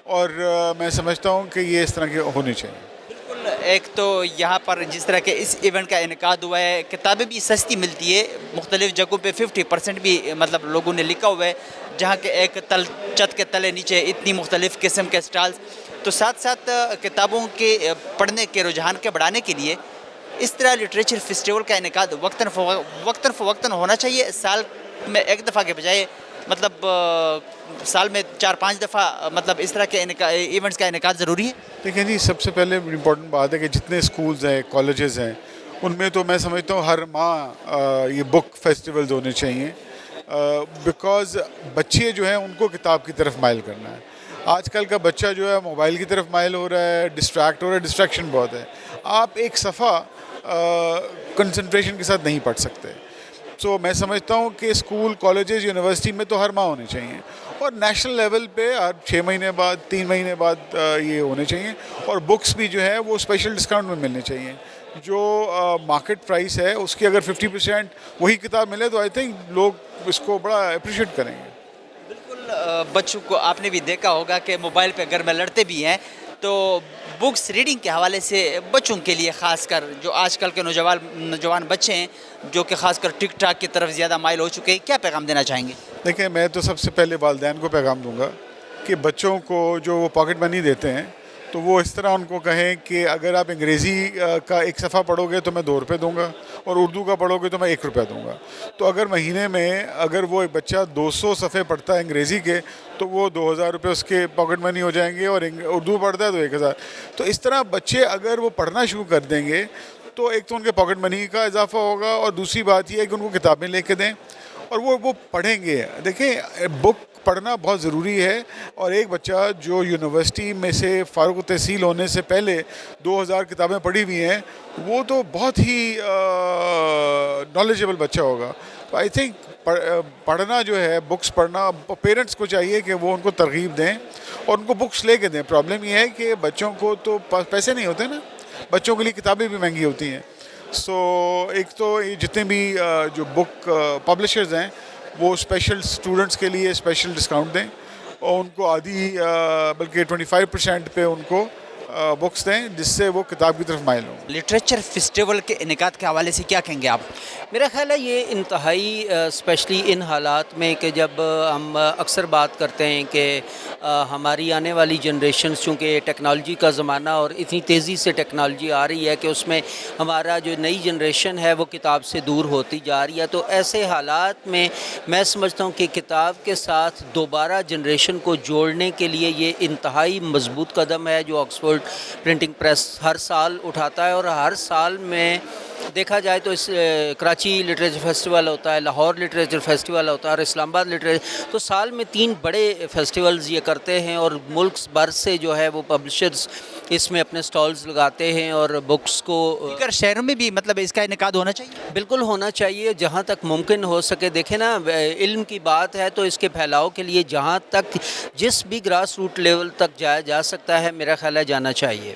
اور میں سمجھتا ہوں کہ یہ اس طرح کے ہونی چاہیے۔ بالکل، ایک تو یہاں پر جس طرح کے اس ایونٹ کا انعقاد ہوا ہے، کتابیں بھی سستی ملتی ہے، مختلف جگہوں پہ 50% بھی مطلب لوگوں نے لکھا ہوا ہے، جہاں کہ ایک چھت کے تلے نیچے اتنی مختلف قسم کے اسٹالز، تو ساتھ ساتھ کتابوں کے پڑھنے کے رجحان کے بڑھانے کے لیے اس طرح لٹریچر فیسٹیول کا انعقاد وقتاً فوقتاً ہونا چاہیے، سال میں ایک دفعہ کے بجائے مطلب سال میں 4-5 دفعہ مطلب اس طرح کے ایونٹس کا انعقاد ضروری ہے۔ دیکھیں جی، سب سے پہلے امپورٹنٹ بات ہے کہ جتنے اسکولز ہیں، کالجز ہیں، ان میں تو میں سمجھتا ہوں ہر ماہ یہ بک فیسٹیولز ہونے چاہیے، بیکاز بچے جو ہیں ان کو کتاب کی طرف مائل کرنا ہے۔ آج کل کا بچہ جو ہے موبائل کی طرف مائل ہو رہا ہے، ڈسٹریکٹ ہو رہا ہے، ڈسٹریکشن بہت ہے، آپ ایک صفحہ کنسنٹریشن کے ساتھ نہیں پڑھ سکتے۔ تو میں سمجھتا ہوں کہ اسکول، کالجز، یونیورسٹی میں تو ہر ماہ ہونے چاہیے، اور نیشنل لیول پہ ہر 6 مہینے بعد، 3 مہینے بعد یہ ہونے چاہیے، اور بکس بھی جو ہے وہ اسپیشل ڈسکاؤنٹ میں ملنے چاہیے۔ جو مارکیٹ پرائس ہے اس کی اگر 50% وہی کتاب ملے تو آئی تھنک لوگ اس کو بڑا اپریشیٹ کریں گے۔ بچوں کو آپ نے بھی دیکھا ہوگا کہ موبائل پہ گھر میں لڑتے بھی ہیں، تو بکس ریڈنگ کے حوالے سے بچوں کے لیے خاص کر جو آج کل کے نوجوان بچے ہیں جو کہ خاص کر ٹک ٹاک کی طرف زیادہ مائل ہو چکے ہیں، کیا پیغام دینا چاہیں گے؟ دیکھیں، میں تو سب سے پہلے والدین کو پیغام دوں گا کہ بچوں کو جو وہ پاکٹ منی دیتے ہیں تو وہ اس طرح ان کو کہیں کہ اگر آپ انگریزی کا ایک صفحہ پڑھو گے تو میں 2 روپے دوں گا، اور اردو کا پڑھو گے تو میں 1 روپیہ دوں گا۔ تو اگر مہینے میں اگر وہ ایک بچہ 200 صفحے پڑھتا ہے انگریزی کے تو وہ 2000 روپے اس کے پاکٹ منی ہو جائیں گے، اور اردو پڑھتا ہے تو 1000۔ تو اس طرح بچے اگر وہ پڑھنا شروع کر دیں گے تو ایک تو ان کے پاکٹ منی کا اضافہ ہوگا، اور دوسری بات یہ ہے کہ ان کو کتابیں لے کے دیں اور وہ پڑھیں گے۔ دیکھیں، بک پڑھنا بہت ضروری ہے، اور ایک بچہ جو یونیورسٹی میں سے فارغ التحصیل ہونے سے پہلے 2000 کتابیں پڑھی ہوئی ہیں وہ تو بہت ہی نالجیبل بچہ ہوگا۔ تو آئی تھنک پڑھنا جو ہے، بکس پڑھنا، پیرنٹس کو چاہیے کہ وہ ان کو ترغیب دیں اور ان کو بکس لے کے دیں۔ پرابلم یہ ہے کہ بچوں کو تو پیسے نہیں ہوتے نا، بچوں کے لیے کتابیں بھی مہنگی ہوتی ہیں۔ سو ایک تو جتنے بھی جو بک پبلشرز ہیں وہ اسپیشل اسٹوڈنٹس کے لیے اسپیشل ڈسکاؤنٹ دیں، اور ان کو آدھی بلکہ 25% پہ ان کو بکس دیں، جس سے وہ کتاب کی طرف مائل ہوں۔ لٹریچر فیسٹیول کے انعقاد کے حوالے سے کیا کہیں گے آپ؟ میرا خیال ہے یہ انتہائی اسپیشلی ان حالات میں کہ جب ہم اکثر بات کرتے ہیں کہ ہماری آنے والی جنریشنز، چونکہ ٹیکنالوجی کا زمانہ اور اتنی تیزی سے ٹیکنالوجی آ رہی ہے کہ اس میں ہمارا جو نئی جنریشن ہے وہ کتاب سے دور ہوتی جا رہی ہے، تو ایسے حالات میں سمجھتا ہوں کہ کتاب کے ساتھ دوبارہ جنریشن کو جوڑنے کے لیے یہ انتہائی مضبوط قدم ہے جو آکسفورڈ پرنٹنگ پریس ہر سال اٹھاتا ہے، اور ہر سال میں دیکھا جائے تو اس کراچی لٹریچر فیسٹیول ہوتا ہے، لاہور لٹریچر فیسٹیول ہوتا ہے، اور اسلام آباد لٹریچر، تو سال میں 3 بڑے فیسٹیولز یہ کرتے ہیں، اور ملک بھر سے جو ہے وہ پبلشرز اس میں اپنے سٹالز لگاتے ہیں اور بکس کو دیگر شہروں میں بھی مطلب اس کا انعقاد ہونا چاہیے۔ بالکل ہونا چاہیے جہاں تک ممکن ہو سکے۔ دیکھیں نا، علم کی بات ہے تو اس کے پھیلاؤ کے لیے جہاں تک جس بھی گراس روٹ لیول تک جایا جا سکتا ہے، میرا خیال ہے جانا چاہیے۔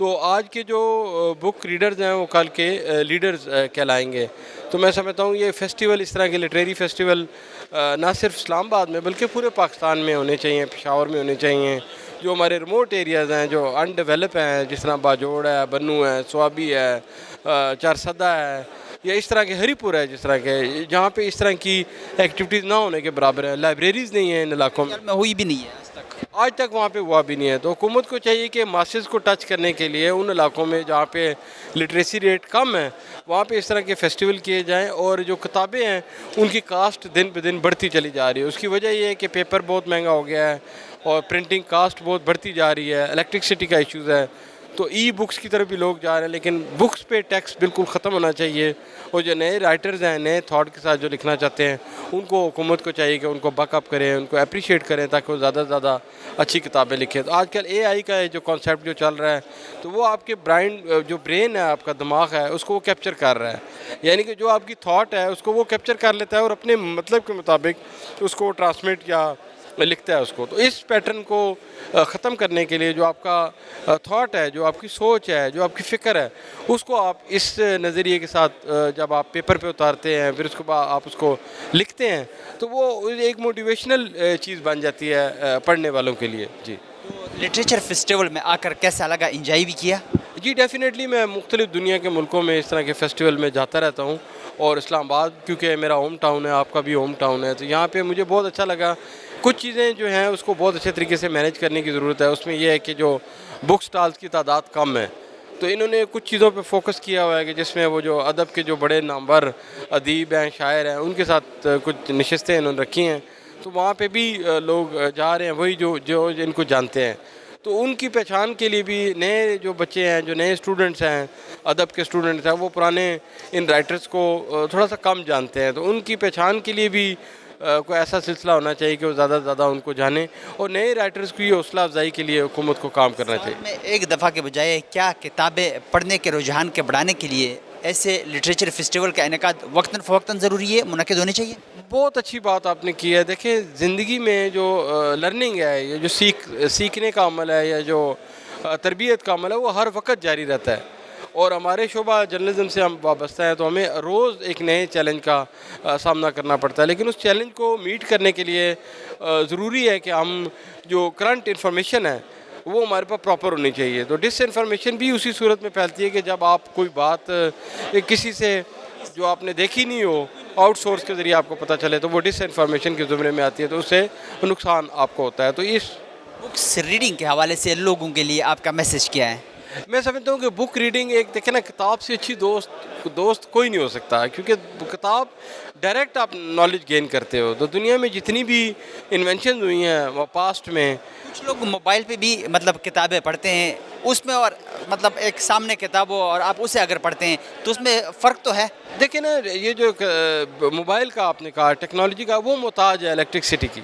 تو آج کے جو بک ریڈرز ہیں وہ کل کے لیڈرز کہلائیں گے. تو میں سمجھتا ہوں یہ فیسٹیول اس طرح کے لٹریری فیسٹیول نہ صرف اسلام آباد میں بلکہ پورے پاکستان میں ہونے چاہیے, پشاور میں ہونے چاہیے. جو ہمارے ریموٹ ایریاز ہیں جو ان ڈیولپ ہیں, جس طرح باجوڑ ہے, بنو ہے, سوابی ہے, چارسدہ ہے, یا اس طرح کے ہری پور ہے, جس طرح کے جہاں پہ اس طرح کی ایکٹیویٹیز نہ ہونے کے برابر ہیں. لائبریریز نہیں ہیں ان علاقوں میں, ہوئی بھی نہیں ہے آج تک وہاں پہ ہوا بھی نہیں ہے. تو حکومت کو چاہیے کہ ماسز کو ٹچ کرنے کے لیے ان علاقوں میں جہاں پہ لٹریسی ریٹ کم ہے وہاں پہ اس طرح کے فیسٹیول کیے جائیں. اور جو کتابیں ہیں ان کی کاسٹ دن بہ دن بڑھتی چلی جا رہی ہے. اس کی وجہ یہ ہے کہ پیپر بہت مہنگا ہو گیا ہے اور پرنٹنگ کاسٹ بہت بڑھتی جا رہی ہے, الیکٹرکسٹی کا ایشوز ہے. تو ای بکس کی طرف بھی لوگ جا رہے ہیں, لیکن بکس پہ ٹیکس بالکل ختم ہونا چاہیے. اور جو نئے رائٹرز ہیں نئے تھاٹ کے ساتھ جو لکھنا چاہتے ہیں ان کو حکومت کو چاہیے کہ ان کو بیک اپ کریں, ان کو اپریشیٹ کریں تاکہ وہ زیادہ سے زیادہ اچھی کتابیں لکھیں. تو آج کل اے آئی کا جو کانسیپٹ جو چل رہا ہے تو وہ آپ کے جو برین ہے, آپ کا دماغ ہے, اس کو وہ کیپچر کر رہا ہے. یعنی کہ جو آپ کی تھاٹ ہے اس کو وہ کیپچر کر لیتا ہے اور اپنے مطلب کے مطابق اس کو ٹرانسمیٹ یا لکھتا ہے اس کو. تو اس پیٹرن کو ختم کرنے کے لیے جو آپ کا تھاٹ ہے, جو آپ کی سوچ ہے, جو آپ کی فکر ہے, اس کو آپ اس نظریے کے ساتھ جب آپ پیپر پہ اتارتے ہیں پھر اس کے بعد آپ اس کو لکھتے ہیں تو وہ ایک موٹیویشنل چیز بن جاتی ہے پڑھنے والوں کے لیے. جی, لٹریچر فیسٹیول میں آ کر کیسا لگا, انجوائے بھی کیا؟ جی ڈیفینیٹلی, میں مختلف دنیا کے ملکوں میں اس طرح کے فیسٹیول میں جاتا رہتا ہوں. اور اسلام آباد کیونکہ میرا ہوم ٹاؤن ہے, آپ کا بھی ہوم ٹاؤن ہے, تو یہاں پہ مجھے بہت اچھا لگا. کچھ چیزیں جو ہیں اس کو بہت اچھے طریقے سے مینیج کرنے کی ضرورت ہے. اس میں یہ ہے کہ جو بک سٹالز کی تعداد کم ہے تو انہوں نے کچھ چیزوں پہ فوکس کیا ہوا ہے کہ جس میں وہ جو ادب کے جو بڑے نامور ادیب ہیں, شاعر ہیں, ان کے ساتھ کچھ نشستیں انہوں نے رکھی ہیں. تو وہاں پہ بھی لوگ جا رہے ہیں, وہی جو ان کو جانتے ہیں. تو ان کی پہچان کے لیے بھی نئے جو بچے ہیں, جو نئے اسٹوڈنٹس ہیں, ادب کے اسٹوڈنٹس ہیں, وہ پرانے ان رائٹرز کو تھوڑا سا کم جانتے ہیں. تو ان کی پہچان کے لیے بھی کوئی ایسا سلسلہ ہونا چاہیے کہ وہ زیادہ سے زیادہ ان کو جانیں, اور نئے رائٹرز کی حوصلہ افزائی کے لیے حکومت کو کام کرنا چاہیے. میں ایک دفعہ کے بجائے کیا کتابیں پڑھنے کے رجحان کے بڑھانے کے لیے ایسے لٹریچر فیسٹیول کا انعقاد وقتاً فوقتاً ضروری ہے, منعقد ہونے چاہیے؟ بہت اچھی بات آپ نے کی ہے. دیکھیں, زندگی میں جو لرننگ ہے, یہ جو سیکھنے کا عمل ہے, یا جو تربیت کا عمل ہے, وہ ہر وقت جاری رہتا ہے. اور ہمارے شعبہ جرنلزم سے ہم وابستہ ہیں تو ہمیں روز ایک نئے چیلنج کا سامنا کرنا پڑتا ہے. لیکن اس چیلنج کو میٹ کرنے کے لیے ضروری ہے کہ ہم جو کرنٹ انفارمیشن ہے وہ ہمارے پاس پراپر ہونی چاہیے. تو ڈس انفارمیشن بھی اسی صورت میں پھیلتی ہے کہ جب آپ کوئی بات کسی سے جو آپ نے دیکھی نہیں ہو, آؤٹ سورس کے ذریعے آپ کو پتہ چلے, تو وہ ڈس انفارمیشن کے زمرے میں آتی ہے, تو اس سے نقصان آپ کو ہوتا ہے. تو اس بکس ریڈنگ کے حوالے سے لوگوں کے لیے آپ کا میسج کیا ہے؟ میں سمجھتا ہوں کہ بک ریڈنگ ایک دیکھیں نا, کتاب سے اچھی دوست کوئی نہیں ہو سکتا, کیونکہ کتاب ڈائریکٹ آپ نالج گین کرتے ہو. تو دنیا میں جتنی بھی انوینشنز ہوئی ہیں وہ پاسٹ میں, کچھ لوگ موبائل پہ بھی مطلب کتابیں پڑھتے ہیں, اس میں اور مطلب ایک سامنے کتاب ہو اور آپ اسے اگر پڑھتے ہیں تو اس میں فرق تو ہے. دیکھیں نا, یہ جو موبائل کا آپ نے کہا, ٹیکنالوجی کا, وہ محتاج ہے الیکٹرکسٹی کی.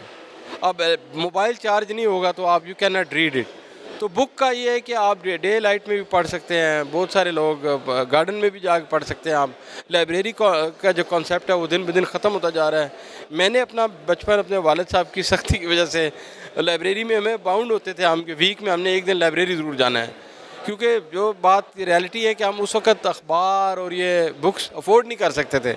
اب موبائل چارج نہیں ہوگا تو آپ you can not read it. تو بک کا یہ ہے کہ آپ ڈے لائٹ میں بھی پڑھ سکتے ہیں, بہت سارے لوگ گارڈن میں بھی جا کے پڑھ سکتے ہیں. آپ لائبریری کا جو کانسیپٹ ہے وہ دن بدن ختم ہوتا جا رہا ہے. میں نے اپنا بچپن اپنے والد صاحب کی سختی کی وجہ سے لائبریری میں ہمیں باؤنڈ ہوتے تھے, ہم کہ ویک میں ہم نے ایک دن لائبریری ضرور جانا ہے, کیونکہ جو بات ریالٹی ہے کہ ہم اس وقت اخبار اور یہ بکس افورڈ نہیں کر سکتے تھے.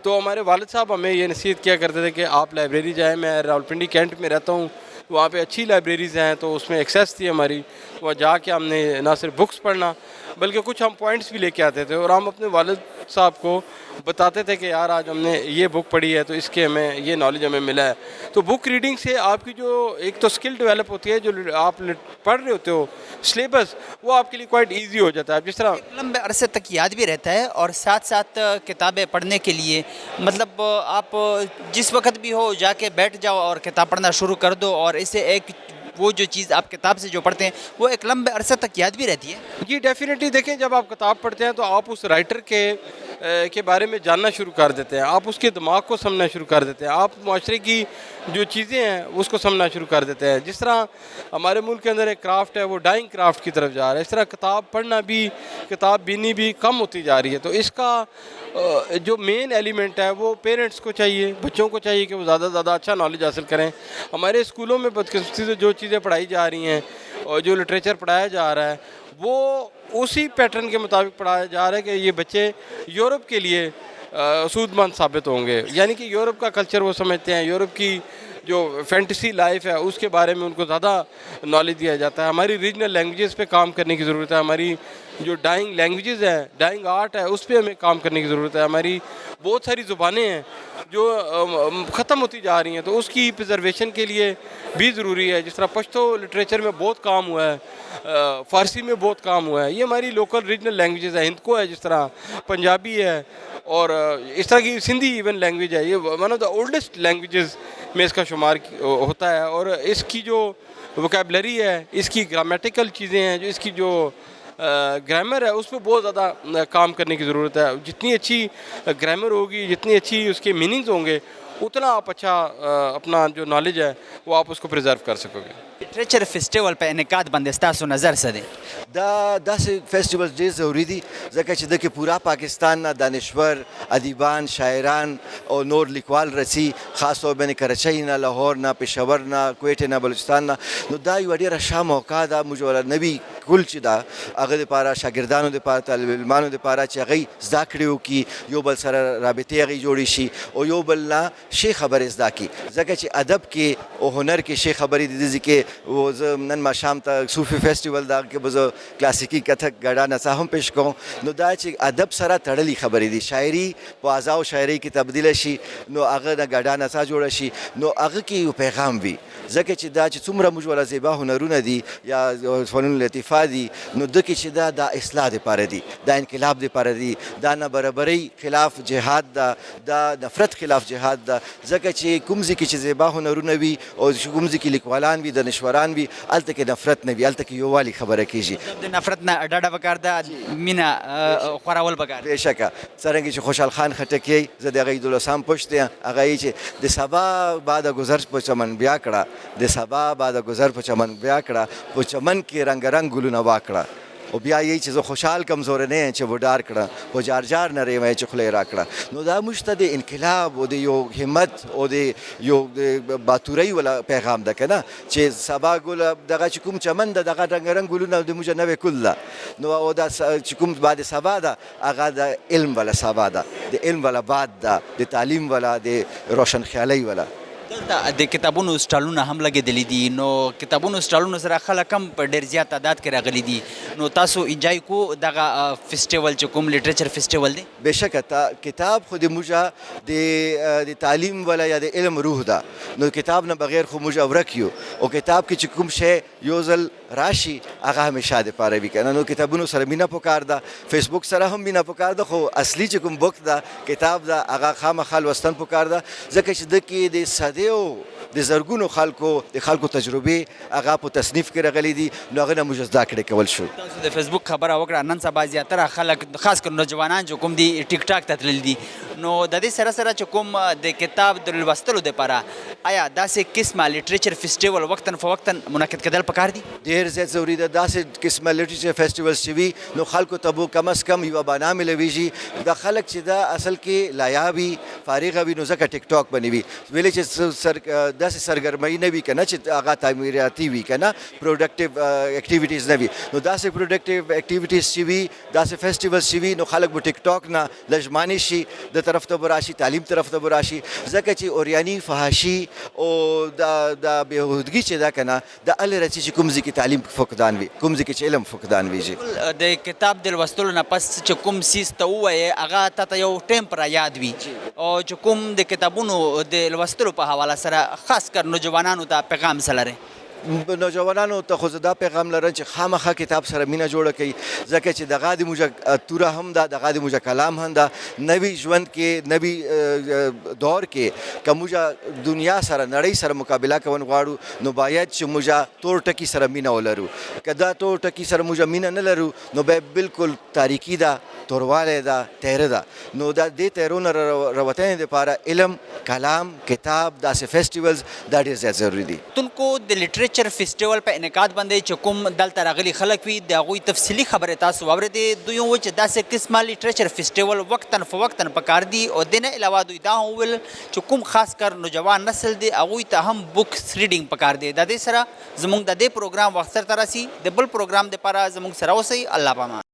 تو ہمارے والد صاحب ہمیں یہ نصیحت کیا کرتے تھے کہ آپ لائبریری جائیں. میں راولپنڈی کینٹ میں رہتا ہوں, وہاں پہ اچھی لائبریریز ہیں, تو اس میں ایکسیس تھی ہماری. وہاں جا کے ہم نے نہ صرف بکس پڑھنا بلکہ کچھ ہم پوائنٹس بھی لے کے آتے تھے, اور ہم اپنے والد صاحب کو بتاتے تھے کہ یار آج ہم نے یہ بک پڑھی ہے تو اس کے ہمیں یہ نالج ہمیں ملا ہے. تو بک ریڈنگ سے آپ کی جو ایک تو اسکل ڈیولپ ہوتی ہے, جو آپ پڑھ رہے ہوتے ہو سلیبس, وہ آپ کے لیے کوائٹ ایزی ہو جاتا ہے. جس طرح لمبے عرصے تک یاد بھی رہتا ہے, اور ساتھ ساتھ کتابیں پڑھنے کے لیے مطلب آپ جس وقت بھی ہو جا کے بیٹھ جاؤ اور کتاب پڑھنا شروع کر دو, اور اسے ایک وہ جو چیز آپ کتاب سے جو پڑھتے ہیں وہ ایک لمبے عرصے تک یاد بھی رہتی ہے. جی ڈیفینیٹلی. دیکھیں, جب آپ کتاب پڑھتے ہیں تو آپ اس رائٹر کے بارے میں جاننا شروع کر دیتے ہیں, آپ اس کے دماغ کو سمجھنا شروع کر دیتے ہیں, آپ معاشرے کی جو چیزیں ہیں اس کو سمجھنا شروع کر دیتے ہیں. جس طرح ہمارے ملک کے اندر ایک کرافٹ ہے وہ ڈائنگ کرافٹ کی طرف جا رہا ہے, اس طرح کتاب پڑھنا بھی, کتاب بینی بھی کم ہوتی جا رہی ہے. تو اس کا جو مین ایلیمنٹ ہے وہ پیرنٹس کو چاہیے, بچوں کو چاہیے کہ وہ زیادہ سے زیادہ اچھا نالج حاصل کریں. ہمارے اسکولوں میں بدقسمتی سے جو چیزیں پڑھائی جا رہی ہیں اور جو لٹریچر پڑھایا جا رہا ہے وہ اسی پیٹرن کے مطابق پڑھایا جا رہا ہے کہ یہ بچے یورپ کے لیے سود مند ثابت ہوں گے. یعنی کہ یورپ کا کلچر وہ سمجھتے ہیں, یورپ کی جو فینٹیسی لائف ہے اس کے بارے میں ان کو زیادہ نالج دیا جاتا ہے. ہماری ریجنل لینگویجز پہ کام کرنے کی ضرورت ہے. ہماری جو ڈائنگ لینگویجز ہیں, ڈائنگ آرٹ ہے, اس پہ ہمیں کام کرنے کی ضرورت ہے. ہماری بہت ساری زبانیں ہیں جو ختم ہوتی جا رہی ہیں, تو اس کی پرزرویشن کے لیے بھی ضروری ہے. جس طرح پشتو لٹریچر میں بہت کام ہوا ہے, فارسی میں بہت کام ہوا ہے. یہ ہماری لوکل ریجنل لینگویجز ہیں. ہندکو ہے, جس طرح پنجابی ہے, اور اس طرح کی سندھی ایون لینگویج ہے. یہ one of the oldest languages میں اس کا شمار ہوتا ہے. اور اس کی جو ووکیبلری ہے, اس کی گرامیٹیکل چیزیں ہیں, جو اس کی جو گرامر ہے, اس پہ بہت زیادہ کام کرنے کی ضرورت ہے. جتنی اچھی گرامر ہوگی, جتنی اچھی اس کے میننگز ہوں گے, اتنا آپ اچھا اپنا جو نالج ہے وہ آپ اس کو پریزرو کر سکو گے. لټریچر فیسټیول په انعقاد باندې ستاسو نظر څه دی؟ دا داسې فیسټیول ډېر ضروري دي ځکه چې دکې پورا پاکستان نه دانشور ادیبان شاعران او نور لیکوال رسي, خاص طور باندې کراچۍ نه, لاهور نه, پېښور نه, کویټې نه, بلوچستان نه. نو دا یوه ډېره ښه موقع ده موږ ولا نوي کل چې ده هغه دپاره شاګردانو دپاره طالب علمانو دپاره چې هغوی زده کړې وکړي, یو بل سره رابطې هغوی جوړې شي او یو بل نه ښې خبرې زده کړي. ځکه چې ادب کې او هنر کې ښې خبرې دي. دي کې و زه نن ماښام ته صوفي فیسټیول ده کې به زه کلاسیکي کتک ګډا نڅا هم پیش کوم. نو دا چې ادب سره تړلې خبرې دي, شاعري په ازا او شاعري کې تبدیله شي, نو هغه د ګډا نڅا جوړه شي, نو هغه کې یو پیغام وي. ځکه چې دا چې څومره موږ ولا زیبا هنرونه دي یا فنون لطیفه دي, نو دکې چې دا د اصلاح دپاره دي, دا انقلاب دپاره دي, دا نابرابرۍ خلاف جهاد ده, دا نفرت خلاف جهاد ده. ځکه چې کوم ځای کې چې زیبا هنرونه وي او کوم ځای کې لیکوالان وي, دانشوران وي, هلته کې نفرت نه وي, هلته کې یووالي خبره کېږي. د نفرت نه ډډه پکار ده, مینه خورول پکار ده. بېشکه څرنګه چې خوشحال خان خټک, زه د هغه 12 پشت یم, هغه چې د سبا بعد گذر په چمن بیا کړه, د سبا بعد گذر په چمن بیا کړه, په چمن کې رنګ رنګ ګلونه واکړه, او بیا یې چې زه خوشحال کمزوره نه یم چې وډار کړه, په جار جار نه ریم چې خوله یې راکړه. نو دا موږ ته د انقلاب او د یو همت او د یو باتورۍ والا پیغام ده که نه, چې سبا ګل دغه چې کوم چمن ده دغه رنګ رنګ ګلونه د موږ نوې کل ده. نو او دا چې کوم بعد سبا ده هغه د علم والا سبا ده, د علم والا باد ده, د تعلیم والا, د روشن خیالۍ والا. دلته د کتابونو سټالونه هم لګېدلي دي, نو کتابونو سټالونو سره خلک هم په ډېر زیات تعداد کې راغلي دي. نو تاسو انجوای کو دغه فیسټیول چې کوم لټریچر فیسټیول دی؟ بېشکه کتاب خو د موږ د تعلیم والا یا د علم روح ده, نو کتاب نه بغیر خو موږ ورک یو, او کتاب کې چې کوم شی یو ځل راشي هغه همیشه دپاره وي که نه. نو کتابونو سره مینه پکار ده, فیسبوک سره هم مینه پکار ده, خو اصلي چې کوم بک ده کتاب ده هغه خامخا لوستن پکار ده. ځکه چې دکې د صدیو د زرګونو خلکو د خلکو تجربې هغه په تصنیف کې راغلي دي, نو هغه نه موږ زده کړې کول شو. تاسو د فیسبوک خبره وکړه, نن سبا زیاتره خلک خاص کر نوجوانان چې کوم دي ټیک ټاک ته تللي دي, نو د دې سره سره چې کوم د کتاب د لوستلو دپاره آیا داسې قسمه لټریچر فیسټیول وقتاً فوقتاً منعقد کېدل پکار دي؟ ډېر زیات ضروري ده. داسې قسمه لټریچر فیسټیولز چې وي, نو خلکو ته به کم از کم یوه بنا میلویږي. دا خلک چې دا اصل کې لایا وي, فارغه وي, نو ځکه ټیک ټاک باندې وي, ویلې چې داسې سرګرمۍ نه وي که نه چې هغه تعمیراتي وي که نه, پروډکټیو اکټیویټیز نه وي. نو داسې پروډکټیو اکټیویټیز چې وي, داسې فیسټیولز چې وي, نو خلک به ټیک ټاک نه لژمانې شي, د طرف ته به راشي, تعلیم طرف ته به راشي. ځکه چې اوریاني فحاشي او دا بېهودګي چې ده که نه, د هلې راځي چې کوم ځای کې تعلیم فقدان وي, کوم ځای کې چې علم فقدان وي. د کتاب د لوستلو نه پس چې کوم څیز ته ووایې هغه تا ته یو ټایم پر یاد وي, او چې کوم د کتابونو د لوستلو په حواله سره خاص کر نوجوانانو ته پیغام څه لرئ؟ نوجوانانو ته خو زه دا پیغام لرم چې خامخا کتاب سره مینه جوړه کړي, ځکه چې دغه د موږ توره هم ده, دغه د موږ کلام هم ده. نوي ژوند کې, نوي دور کې که موږ دنیا سره, نړۍ سره مقابله کول غواړو, نو باید چې موږ تور ټکي سره مینه ولرو. که دا تور ټکي سره موږ مینه نه لرو, نو بیا بالکل تاریکي ده, توروالی ده, تیره ده. نو دا دې تیرو نه راوتنې دپاره علم, کلام, کتاب, داسې فیسټیولز دا ډېر زیات ضروري دي. تونکو د لټریچر لټریچر فیسټیوال په انعقاد باندې چې کوم دلته راغلي خلک وي د هغوی تفصیلي خبرې تاسو واورېدې. دوی وویل چې داسې قسمه لټریچر فیسټیوال وقتاً فوقتاً پکار دي او د نه علاوه دوی دا هم وویل چې کوم خاص کر نوجوان نسل دی هغوی ته هم بکس ریډینګ پکار دی. د دې سره زموږ د دې پروګرام وخت سرته راسي. د بل پروګرام دپاره زموږ سره اوسئ. الله پامان.